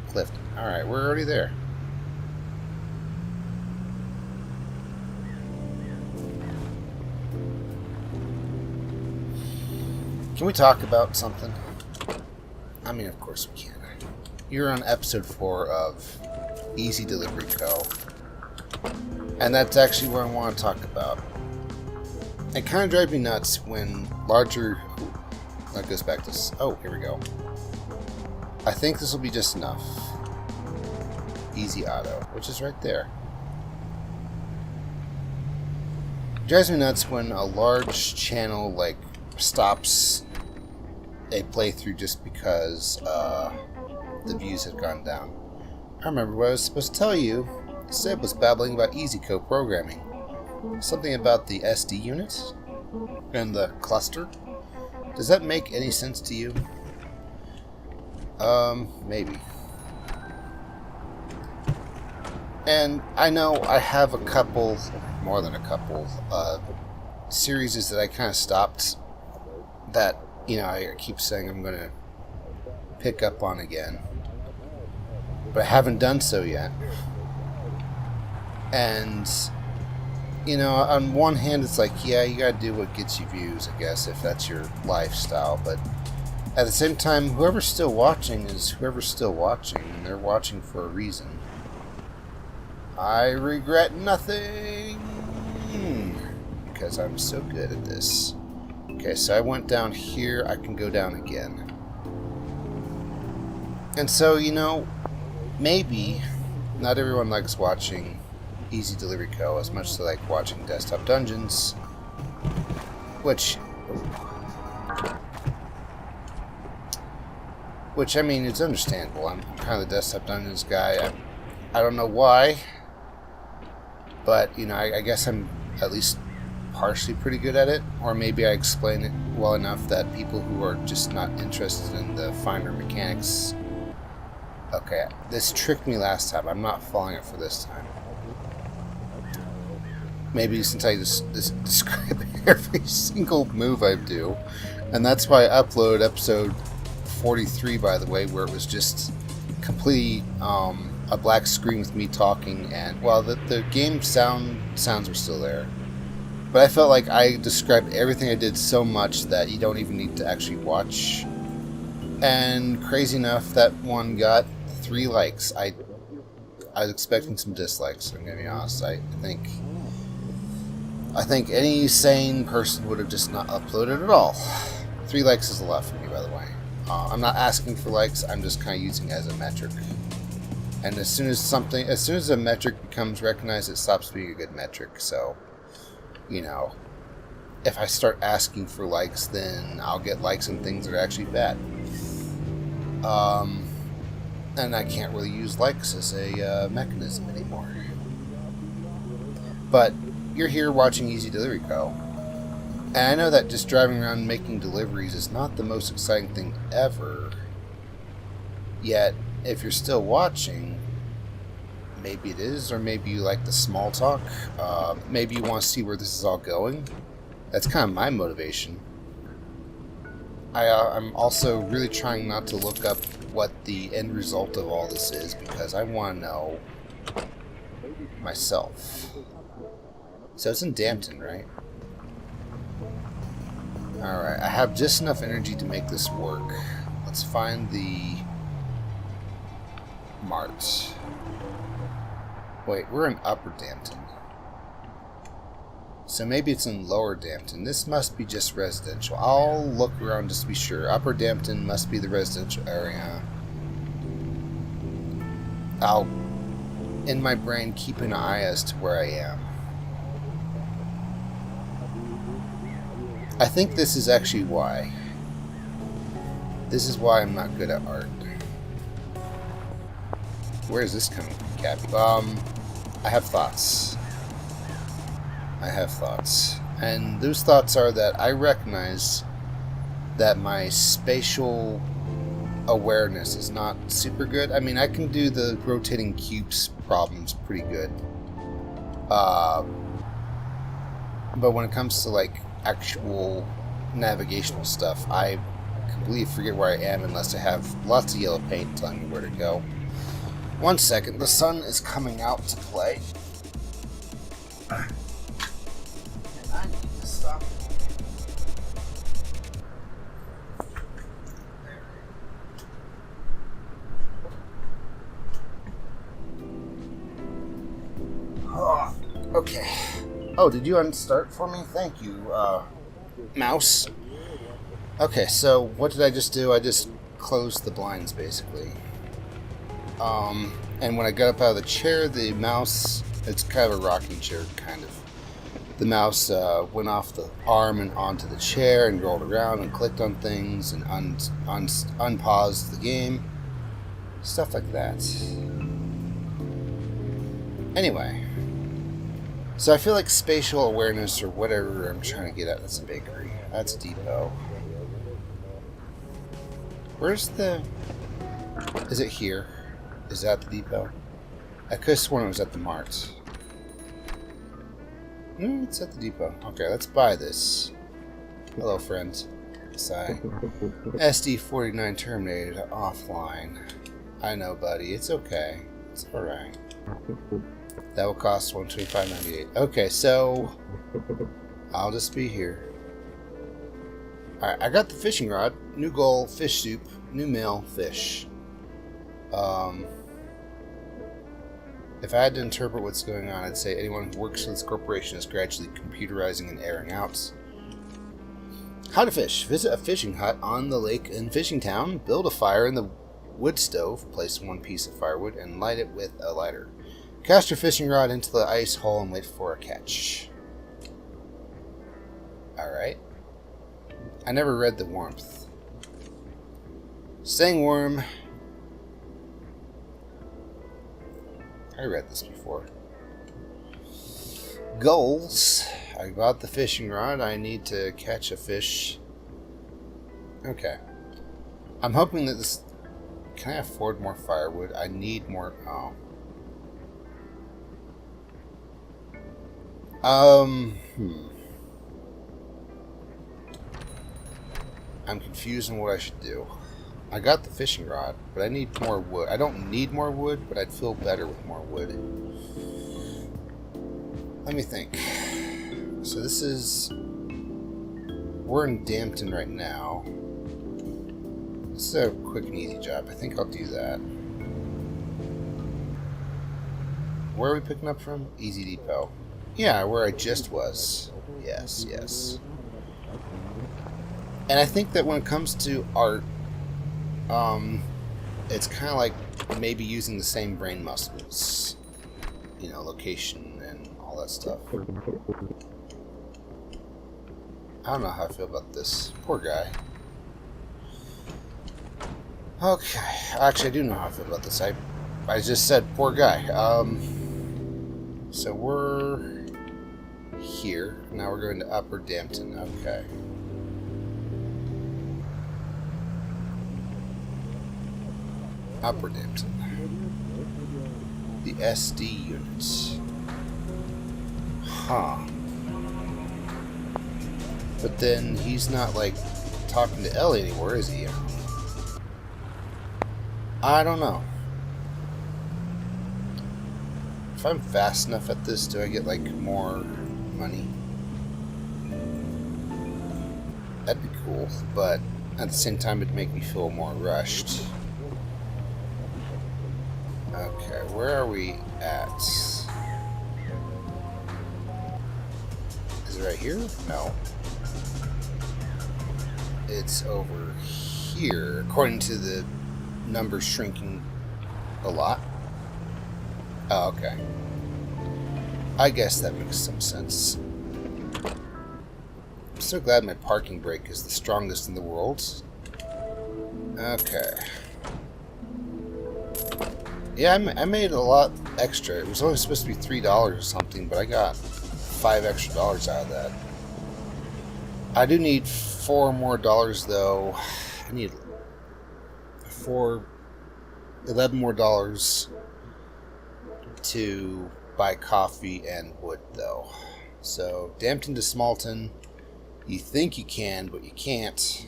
Clifton. Alright, we're already there. Can we talk about something? I mean, of course we can. You're on episode 4 of Easy Delivery Co. And that's actually what I want to talk about. It kind of drives me nuts when larger... That goes back to... Oh, here we go. I think this will be just enough. Easy Auto, which is right there. It drives me nuts when a large channel, like, stops a playthrough just because the views have gone down. I remember what I was supposed to tell you. Seb was babbling about EasyCo programming. Something about the SD unit and the cluster. Does that make any sense to you? Maybe. And I know I have a couple, more than a couple, series that I kind of stopped that, you know, I keep saying I'm going to pick up on again. But I haven't done so yet. And, you know, on one hand, it's like, yeah, you gotta do what gets you views, I guess, if that's your lifestyle. But at the same time, whoever's still watching is whoever's still watching, and they're watching for a reason. I regret nothing, because I'm so good at this. Okay, so I went down here, I can go down again. And so, you know, maybe not everyone likes watching Easy Delivery Co. as much as they like watching Desktop Dungeons, which I mean, it's understandable. I'm kind of the Desktop Dungeons guy. I don't know why, but, you know, I guess I'm at least partially pretty good at it, or maybe I explain it well enough that people who are just not interested in the finer mechanics... Okay, this tricked me last time. I'm not falling it for this time. Maybe since I just describe every single move I do, and that's why I uploaded episode 43, by the way, where it was just completely a black screen with me talking, and, well, the game sounds were still there. But I felt like I described everything I did so much that you don't even need to actually watch. And crazy enough, that one got 3 likes. I was expecting some dislikes, I'm gonna be honest. I think any sane person would have just not uploaded at all. 3 likes is a lot for me, by the way. I'm not asking for likes, I'm just kind of using it as a metric. And as soon as a metric becomes recognized, it stops being a good metric. So, you know, if I start asking for likes, then I'll get likes on things that are actually bad. And I can't really use likes as a mechanism anymore. But you're here watching Easy Delivery Co. And I know that just driving around making deliveries is not the most exciting thing ever. Yet, if you're still watching, maybe it is, or maybe you like the small talk. Maybe you want to see where this is all going. That's kind of my motivation. I'm also really trying not to look up what the end result of all this is, because I want to know myself. So it's in Daunting, right? Alright, I have just enough energy to make this work. Let's find the mart. Wait, we're in Upper Daunting. So maybe it's in Lower Daunting. This must be just residential. I'll look around just to be sure. Upper Daunting must be the residential area. I'll, in my brain, keep an eye as to where I am. I think this is actually why. This is why I'm not good at art. Where is this coming from, Cappy? I have thoughts. And those thoughts are that I recognize that my spatial awareness is not super good. I mean, I can do the rotating cubes problems pretty good. But when it comes to, like, actual navigational stuff, I completely forget where I am unless I have lots of yellow paint telling me where to go. 1 second, the sun is coming out to play. And I need to stop. Oh, okay. Oh, did you unstart for me? Thank you, mouse. Okay, so what did I just do? I just closed the blinds, basically. And when I got up out of the chair, the mouse, it's kind of a rocking chair, kind of. The mouse went off the arm and onto the chair and rolled around and clicked on things and unpaused the game. Stuff like that. Anyway. So I feel like spatial awareness or whatever I'm trying to get at. That's a bakery. That's a depot. Where's the... Is it here? Is that the depot? I could have sworn it was at the mart. No, it's at the depot. Okay, let's buy this. Hello, friends. Sigh. SD49 terminated offline. I know, buddy. It's okay. It's alright. That will cost $125.98. Okay, so I'll just be here. Alright, I got the fishing rod. New goal, fish soup. New meal, fish. If I had to interpret what's going on, I'd say anyone who works for this corporation is gradually computerizing and airing out. How to fish. Visit a fishing hut on the lake in Fishing Town. Build a fire in the wood stove. Place one piece of firewood and light it with a lighter. Cast your fishing rod into the ice hole and wait for a catch. Alright. I never read the warmth. Staying warm. I read this before. Goals. I bought the fishing rod. I need to catch a fish. Okay. I'm hoping that this... Can I afford more firewood? I need more... I'm confused on what I should do. I got the fishing rod, but I need more wood. I don't need more wood, but I'd feel better with more wood. Let me think. So this is... We're in Dampton right now. This is a quick and easy job. I think I'll do that. Where are we picking up from? Easy Depot. Yeah, where I just was. Yes, yes. And I think that when it comes to art, it's kind of like maybe using the same brain muscles. You know, location and all that stuff. I don't know how I feel about this. Poor guy. Okay. Actually, I do know how I feel about this. I just said poor guy. So we're here. Now we're going to Upper Dampton. Okay. Upper Dampton. The SD units. Huh. But then he's not, like, talking to Ellie anymore, is he? I don't know. If I'm fast enough at this, do I get, like, more money? That'd be cool, but at the same time, it'd make me feel more rushed. Okay, where are we at? Is it right here? No. It's over here, according to the numbers shrinking a lot. Oh, okay. I guess that makes some sense. I'm so glad my parking brake is the strongest in the world. Okay. Yeah, I made a lot extra. It was only supposed to be $3 or something, but I got $5 extra out of that. I do need $4 more, though. I need $11 more to buy coffee and wood, though. So, Dampton to Smalton. You think you can, but you can't.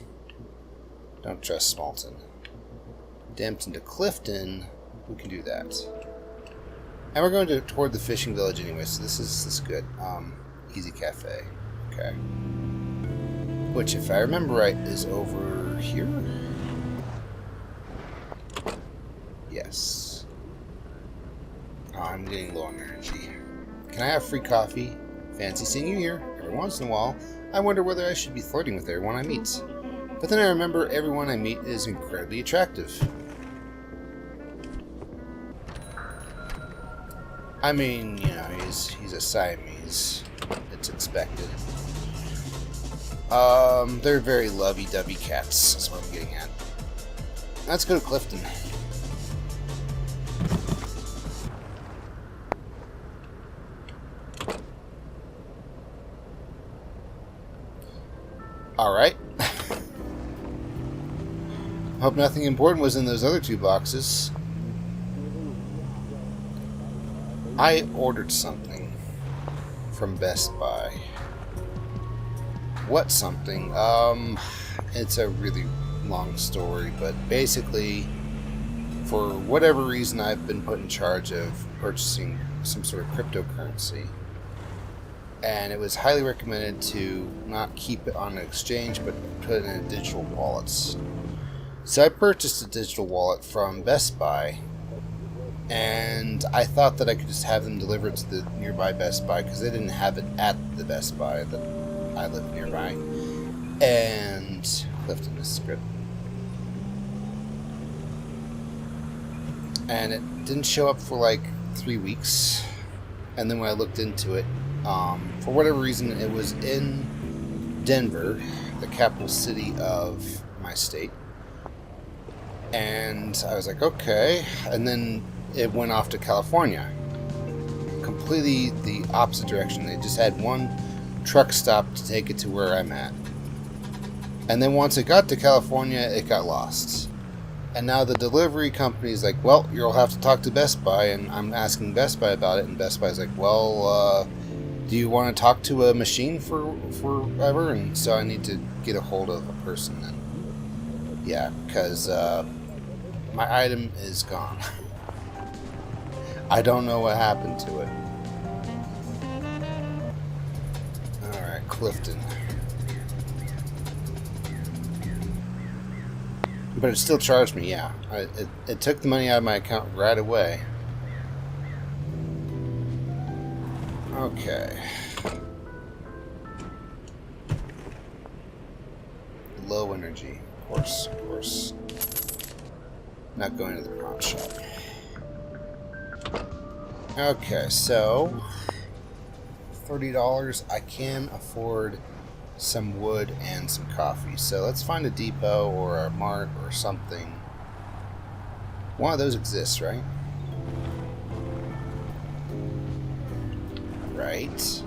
Don't trust Smalton. Dampton to Clifton. We can do that. And we're going toward the fishing village anyway, so this is good. Easy Cafe. Okay. Which, if I remember right, is over here? Yes. Oh, I'm getting low on energy. Can I have free coffee? Fancy seeing you here. Every once in a while, I wonder whether I should be flirting with everyone I meet. But then I remember everyone I meet is incredibly attractive. I mean, you know, he's a Siamese. It's expected. They're very lovey-dovey cats, that's what I'm getting at. Let's go to Clifton. Alright. Hope nothing important was in those other 2 boxes. I ordered something from Best Buy. What something? It's a really long story, but basically, for whatever reason, I've been put in charge of purchasing some sort of cryptocurrency. And it was highly recommended to not keep it on an exchange, but put it in digital wallets. So I purchased a digital wallet from Best Buy, and I thought that I could just have them deliver it to the nearby Best Buy, because they didn't have it at the Best Buy that I live nearby. And Clifton is script. And it didn't show up for like 3 weeks. And then when I looked into it, for whatever reason, it was in Denver, the capital city of my state. And I was like, okay. And then it went off to California. Completely the opposite direction. They just had one truck stop to take it to where I'm at. And then once it got to California, it got lost. And now the delivery company is like, well, you'll have to talk to Best Buy. And I'm asking Best Buy about it. And Best Buy's like, well, do you want to talk to a machine forever? And so I need to get a hold of a person then. Yeah, because my item is gone. I don't know what happened to it. Alright, Clifton. But it still charged me, yeah. It took the money out of my account right away. Okay. Low energy. Of course. Not going to the pawn shop. Okay, so $30. I can afford some wood and some coffee. So let's find a depot or a mart or something. One of those exists, right? Right.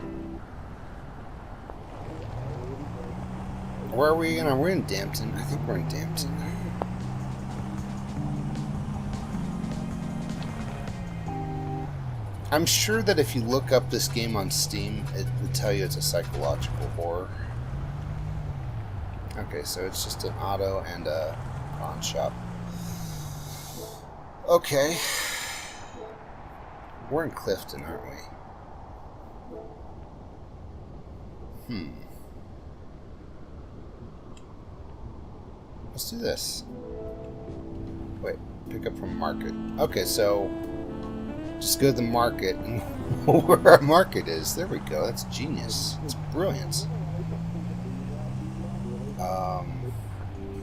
Where are we gonna? We're in Dampton. I think we're in Dampton. I'm sure that if you look up this game on Steam, it will tell you it's a psychological horror. Okay, so it's just an auto and a pawn shop. Okay. We're in Clifton, aren't we? Let's do this. Wait, pick up from market. Okay, so just go to the market and where our market is. There we go. That's genius. It's brilliant.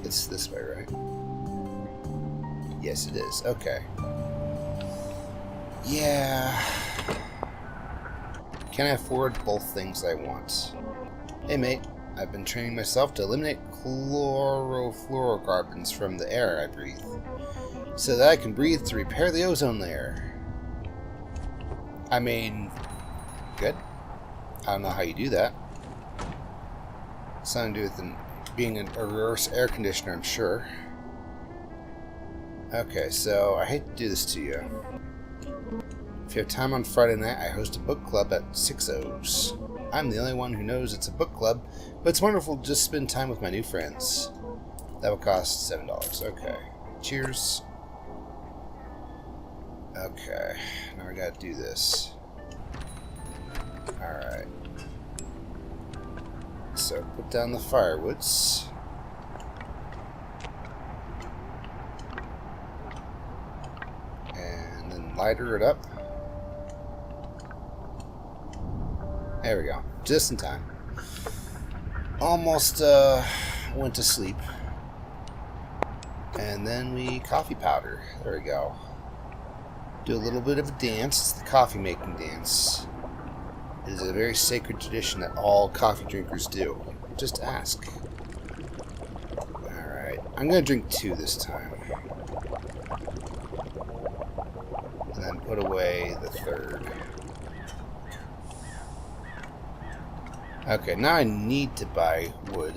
It's this way, right? Yes, it is. Okay. Yeah. Can I afford both things I want? Hey, mate. I've been training myself to eliminate chlorofluorocarbons from the air I breathe, so that I can breathe to repair the ozone layer. I mean, good. I don't know how you do that. Something to do with being a reverse air conditioner, I'm sure. Okay, so I hate to do this to you. If you have time on Friday night, I host a book club at 6's. I'm the only one who knows it's a book club, but it's wonderful to just spend time with my new friends. That will cost $7. Okay. Cheers. Okay. Now we gotta do this. Alright. So put down the firewoods. And then lighter it up. There we go. Just in time. Almost went to sleep. And then we coffee powder. There we go. Do a little bit of a dance. It's the coffee making dance. It is a very sacred tradition that all coffee drinkers do. Just ask. Alright. I'm going to drink 2 this time. And then put away the 3rd. Okay, now I need to buy wood.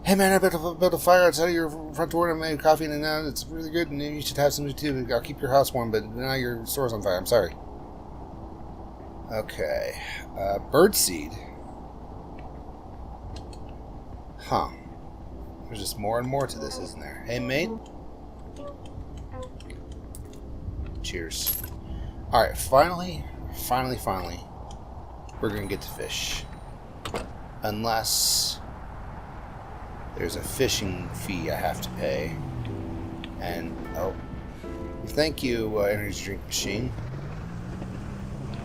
Hey man, I built a fire outside of your front door and I made coffee and now it's really good and you should have some too. I'll keep your house warm, but now your store's on fire. I'm sorry. Okay. Birdseed. Huh. There's just more and more to this, isn't there? Hey mate. Cheers. Alright, finally, we're gonna get to fish. Unless there's a fishing fee I have to pay. And, oh. Thank you, energy drink machine.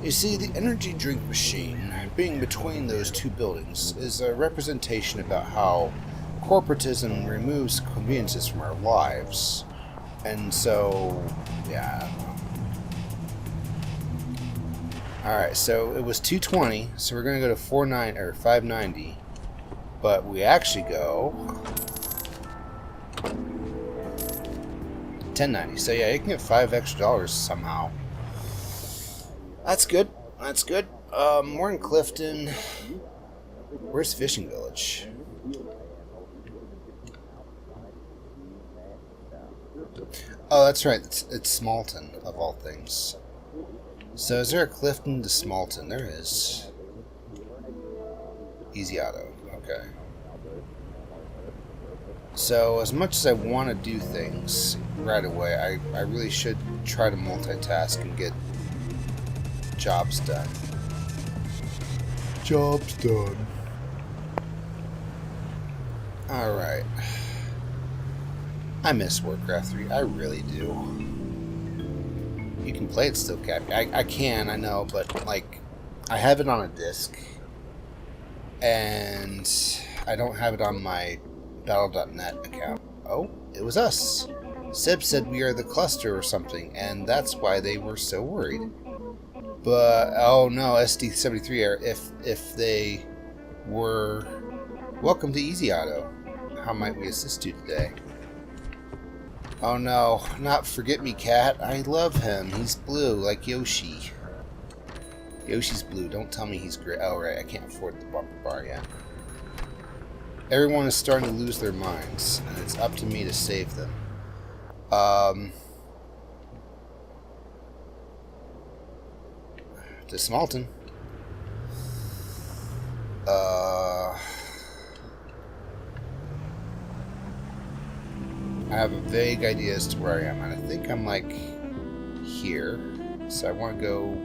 You see, the energy drink machine, being between those 2 buildings, is a representation about how corporatism removes conveniences from our lives. And so, yeah, I don't know. Alright, so it was 220, so we're going to go to 590. But we actually go 1090. So yeah, you can get $5 extra somehow. That's good. That's good. We're in Clifton. Where's Fishing Village? Oh, that's right. It's Smalton, of all things. So is there a Clifton to Smalton? There is. Easy Auto. Okay. So as much as I want to do things right away, I really should try to multitask and get jobs done. Jobs done. Alright. I miss Warcraft 3. I really do. You can play it still, Cap. I can, I know, but, like, I have it on a disc. And I don't have it on my Battle.net account. Oh, it was us. Sib said we are the cluster or something, and that's why they were so worried. But, oh no, SD73 error. If they were... Welcome to Easy Auto. How might we assist you today? Oh no, not Forget Me Cat. I love him. He's blue, like Yoshi. Yoshi's blue. Don't tell me he's gray. Oh right, I can't afford the bumper bar yet. Everyone is starting to lose their minds, and it's up to me to save them. To Smalton. I have a vague idea as to where I am, and I think I'm like here. So I want to go.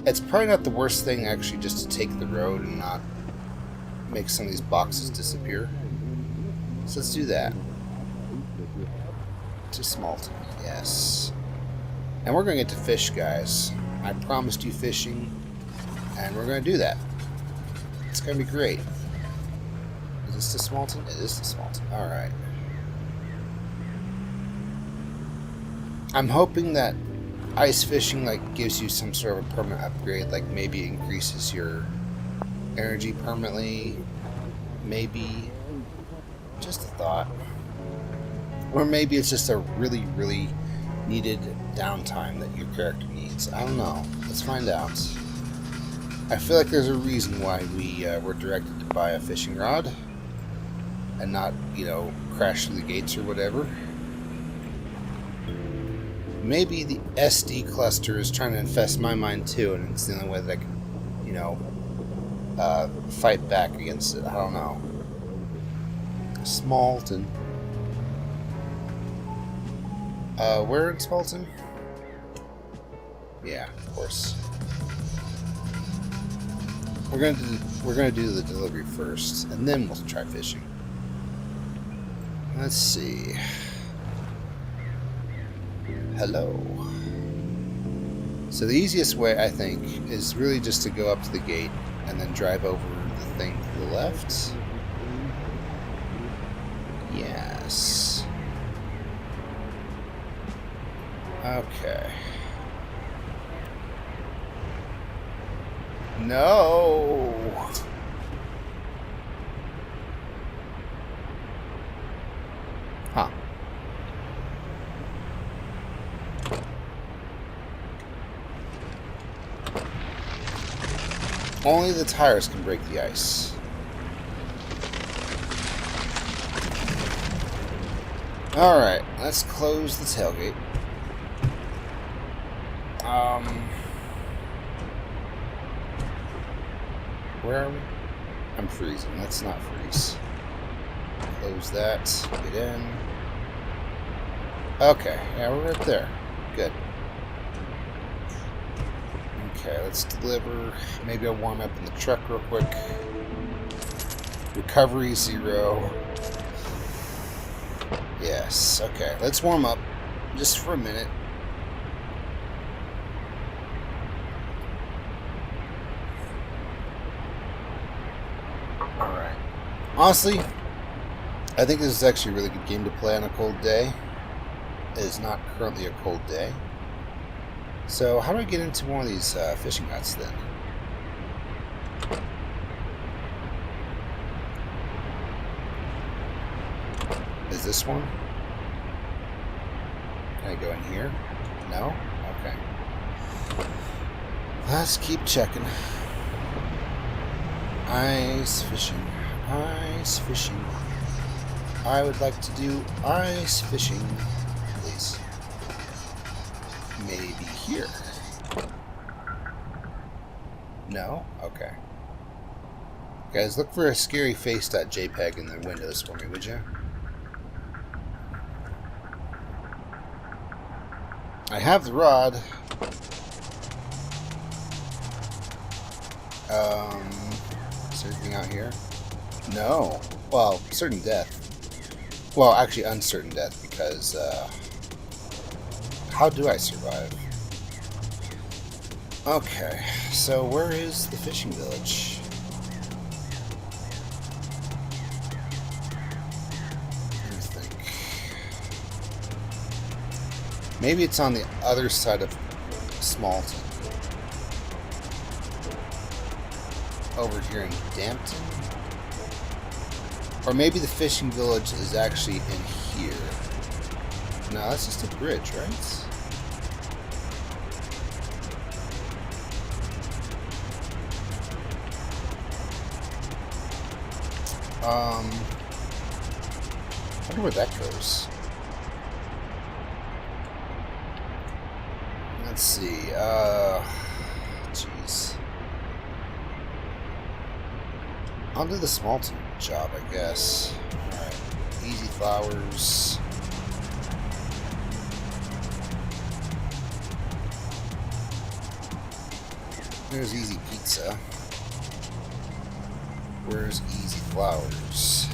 It's probably not the worst thing actually just to take the road and not make some of these boxes disappear. So let's do that. To Smalton, yes. And we're going to get to fish, guys. I promised you fishing, and we're going to do that. It's going to be great. Is this to Smalton? It is to Smalton. Alright. I'm hoping that ice fishing like gives you some sort of a permanent upgrade, like maybe it increases your energy permanently. Maybe. Just a thought. Or maybe it's just a really, really needed downtime that your character needs. I don't know. Let's find out. I feel like there's a reason why we were directed to buy a fishing rod and not, you know, crash through the gates or whatever. Maybe the SD cluster is trying to infest my mind too, and it's the only way that I can, you know, fight back against it. I don't know. Smalton. Where in Smalton? Yeah, of course. We're gonna do the delivery first, and then we'll try fishing. Let's see. Hello. So the easiest way, I think, is really just to go up to the gate and then drive over the thing to the left. Yes. Okay. No! Huh. Only the tires can break the ice. Alright, let's close the tailgate. Where are we? I'm freezing. Let's not freeze. Close that. Get in. Okay, yeah, we're right there. Good. Okay, let's deliver. Maybe I'll warm up in the truck real quick. Recovery 0. Yes, okay. Let's warm up just for a minute. Alright. Honestly, I think this is actually a really good game to play on a cold day. It is not currently a cold day. So, how do I get into one of these fishing huts then? Is this one? Can I go in here? No? Okay. Let's keep checking. Ice fishing. Ice fishing. I would like to do ice fishing, please. Maybe here. No? Okay. Guys, look for a scary face.jpg in the windows for me, would you? I have the rod. Is there anything out here? No. Well, certain death. Well, actually uncertain death, because, how do I survive? Okay, so where is the fishing village? Let me think. Maybe it's on the other side of Smalton. Over here in Dampton? Or maybe the fishing village is actually in here. No, that's just a bridge, right? I wonder where that goes. Let's see, jeez. I'll do the Smalton job, I guess. Alright, easy flowers. There's easy pizza. Where's easy flowers?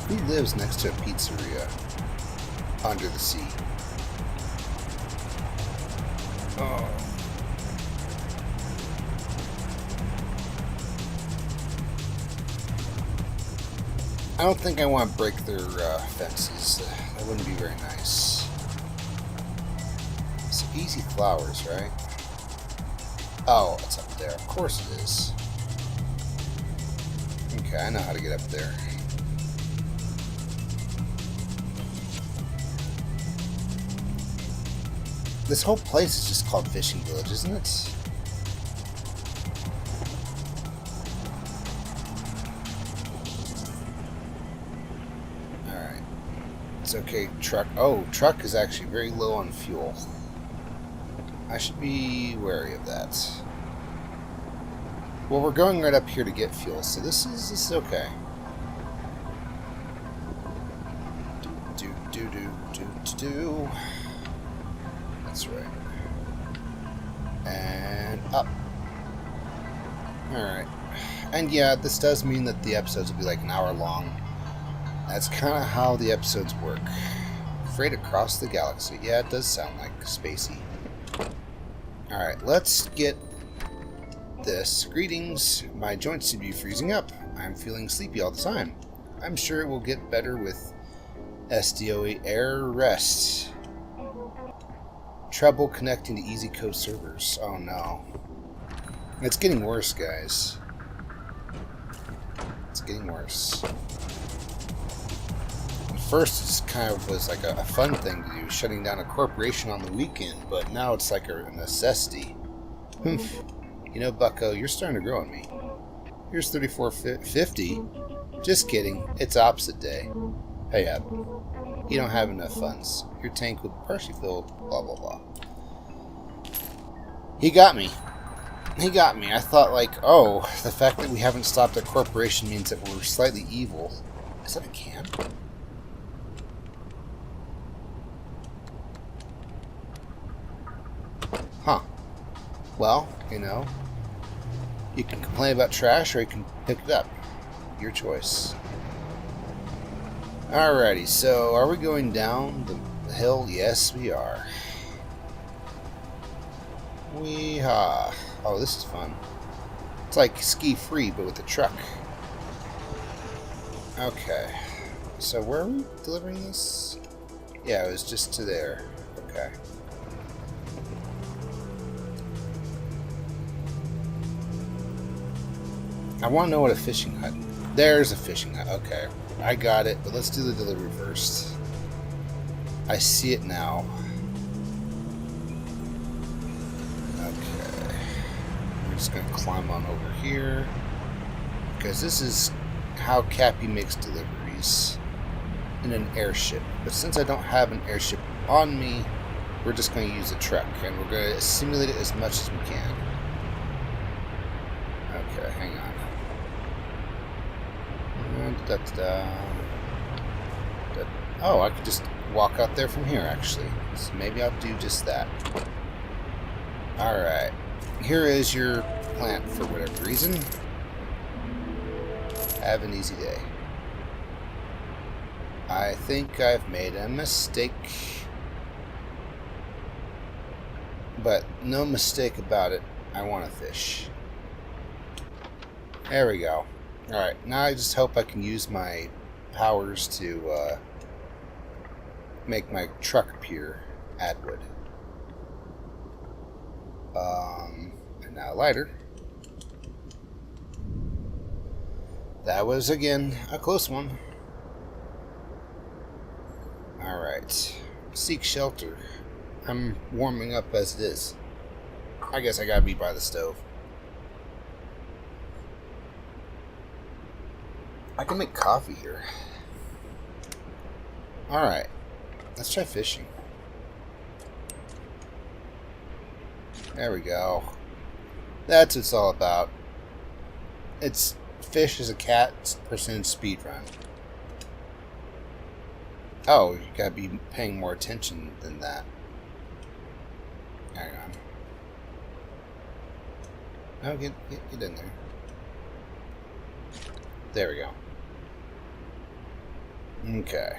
Who lives next to a pizzeria under the sea? Oh. I don't think I want to break their fences. That wouldn't be very nice. It's easy flowers, right? Oh, it's up there. Of course it is. Okay, I know how to get up there. This whole place is just called Fishing Village, isn't it? Alright. It's okay. Truck. Oh, truck is actually very low on fuel. I should be wary of that. Well, we're going right up here to get fuel, so this is okay. Do. That's right. And up. Alright. And yeah, this does mean that the episodes will be like an hour long. That's kind of how the episodes work. freight across the galaxy. Yeah, it does sound like spacey. Alright, let's get this. Greetings. My joints seem to be freezing up. I'm feeling sleepy all the time. I'm sure it will get better with SDOE air rest. Trouble connecting to Easy Code servers. Oh no. It's getting worse, guys. It's getting worse. At first, it kind of was like a fun thing to do, shutting down a corporation on the weekend, but now it's like a necessity. Humph. You know, Bucko, you're starting to grow on me. Here's 3450. Just kidding. It's opposite day. Hey up. You don't have enough funds. Your tank will partially fill, blah, blah, blah. He got me. He got me. I thought, like, oh, the fact that we haven't stopped a corporation means that we're slightly evil. Is that a can? Huh. Well, you know, you can complain about trash or you can pick it up. Your choice. Alrighty, so are we going down the hill? Yes, we are. Weehaw. Oh, this is fun. It's like ski-free, but with a truck. Okay. So where are we delivering this? Yeah, it was just to there. Okay. I want to know what a fishing hut. There's a fishing hut. Okay. I got it, but let's do the delivery first. I see it now. Okay. We're just going to climb on over here. Because this is how Cappy makes deliveries. In an airship. But since I don't have an airship on me, we're just going to use a truck. And we're going to simulate it as much as we can. Okay, hang on. Oh, I could just walk out there from here, actually. So maybe I'll do just that. Alright. Here is your plant for whatever reason. Have an easy day. I think I've made a mistake. But no mistake about it. I want to fish. There we go. Alright, now I just hope I can use my powers to make my truck appear. Add wood. And now lighter. That was, again, a close one. Alright. Seek shelter. I'm warming up as it is. I guess I gotta be by the stove. I can make coffee here. Alright. Let's try fishing. There we go. That's what it's all about. It's fish as a cat percentage speed run. Oh, you gotta be paying more attention than that. Hang on. No, get in there. There we go. Okay.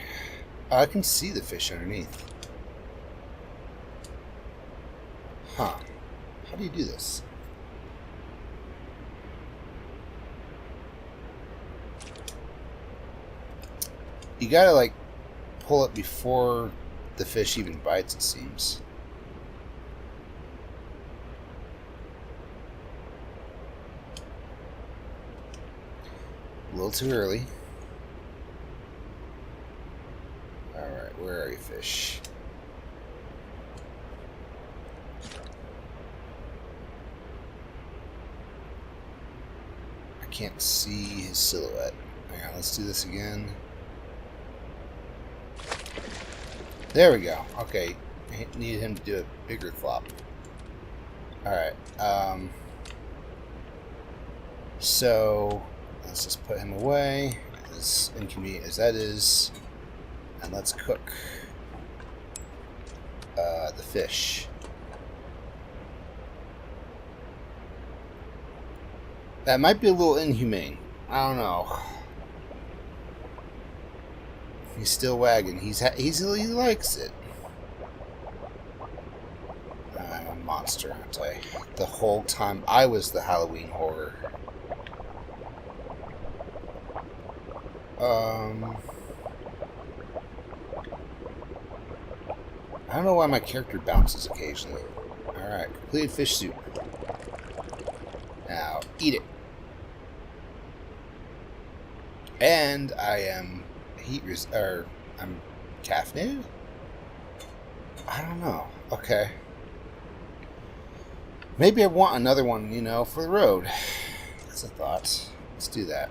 Oh, I can see the fish underneath. Huh. How do you do this? You gotta, like, pull it before the fish even bites, it seems. A little too early. Alright, where are you, fish? I can't see his silhouette. Hang on, let's do this again. There we go. Okay, I needed him to do a bigger flop. Alright, so let's just put him away, as inconvenient as that is, and let's cook the fish. That might be a little inhumane. I don't know. He's still wagging. He likes it. I'm a monster, aren't I? The whole time I was the Halloween horror. I don't know why my character bounces occasionally. Alright, completed fish soup. Now, eat it. And I am I'm caffeinated? I don't know. Okay. Maybe I want another one, you know, for the road. That's a thought. Let's do that.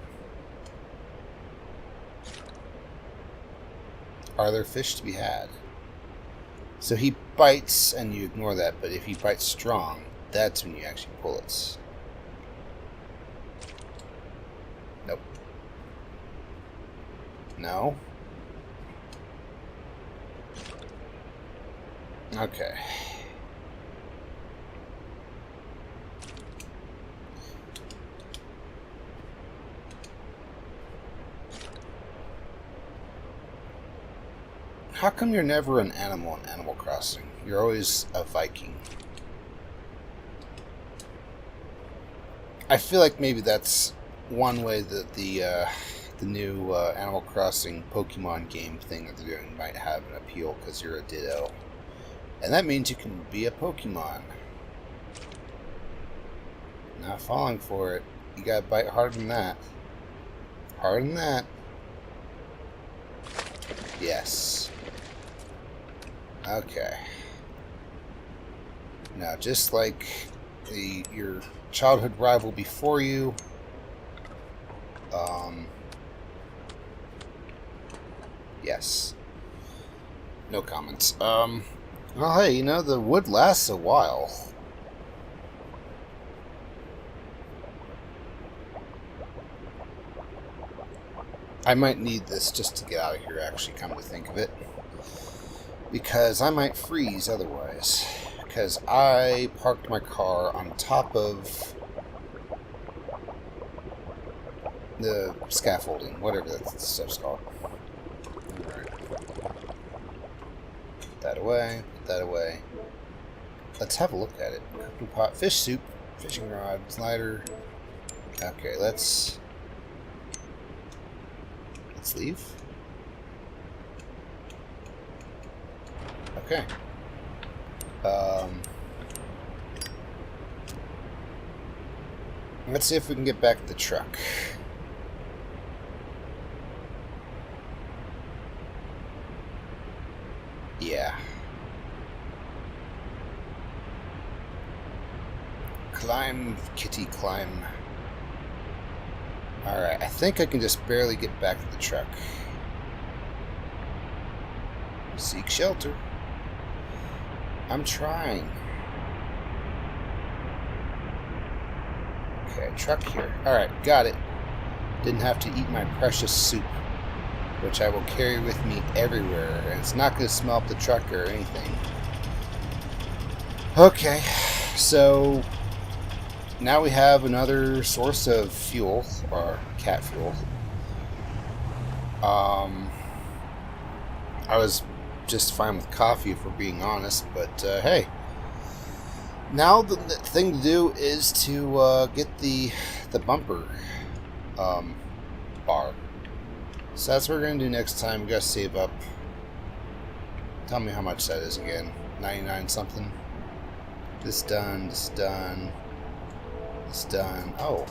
Are there fish to be had? So he bites and you ignore that, but if he bites strong, that's when you actually pull it. Nope. No. Okay. How come you're never an animal in Animal Crossing? You're always a Viking. I feel like maybe that's one way that the new Animal Crossing Pokemon game thing that they're doing might have an appeal, because you're a Ditto. And that means you can be a Pokemon. Not falling for it. You gotta bite harder than that. Harder than that. Yes. Okay. Now, just like your childhood rival before you, yes. No comments. Well, hey, you know, the wood lasts a while. I might need this just to get out of here, actually, come to think of it. Because I might freeze otherwise. Because I parked my car on top of the scaffolding, whatever that stuff's called. Alright. Put that away, put that away. Let's have a look at it. Cooking pot, fish soup, fishing rod, slider. Okay, let's leave. Okay. Let's see if we can get back to the truck. Yeah. Climb, kitty, climb. Alright, I think I can just barely get back to the truck. Seek shelter. I'm trying. Okay, truck here. Alright, got it. Didn't have to eat my precious soup, which I will carry with me everywhere, and it's not going to smell up the truck or anything. Okay, so now we have another source of fuel, or cat fuel. I was just fine with coffee, if we're being honest, but hey, now the thing to do is to get the bumper bar. So that's what we're gonna do next time. We gotta save up. Tell me how much that is again. 99 something. This done, this done, this done. Oh,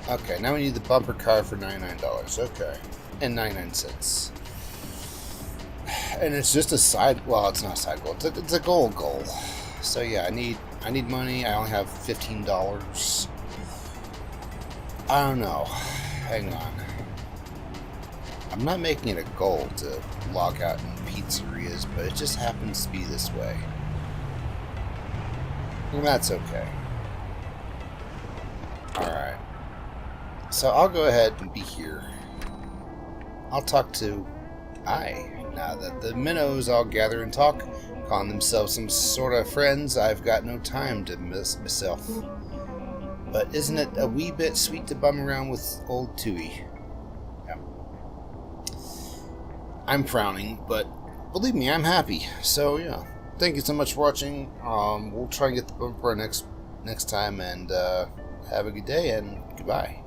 okay, now we need the bumper car for $99. Okay, and 99 cents. And it's just a side. Well, it's not a side goal. It's a goal. So yeah, I need money. I only have $15. I don't know. Hang on. I'm not making it a goal to log out in pizzerias, but it just happens to be this way. And that's okay. Alright. So I'll go ahead and be here. I'll talk to now that the minnows all gather and talk, calling themselves some sort of friends, I've got no time to miss myself. But isn't it a wee bit sweet to bum around with old Tui? Yeah. I'm frowning, but believe me, I'm happy. So yeah, thank you so much for watching. We'll try and get the bumper next time, and have a good day and goodbye.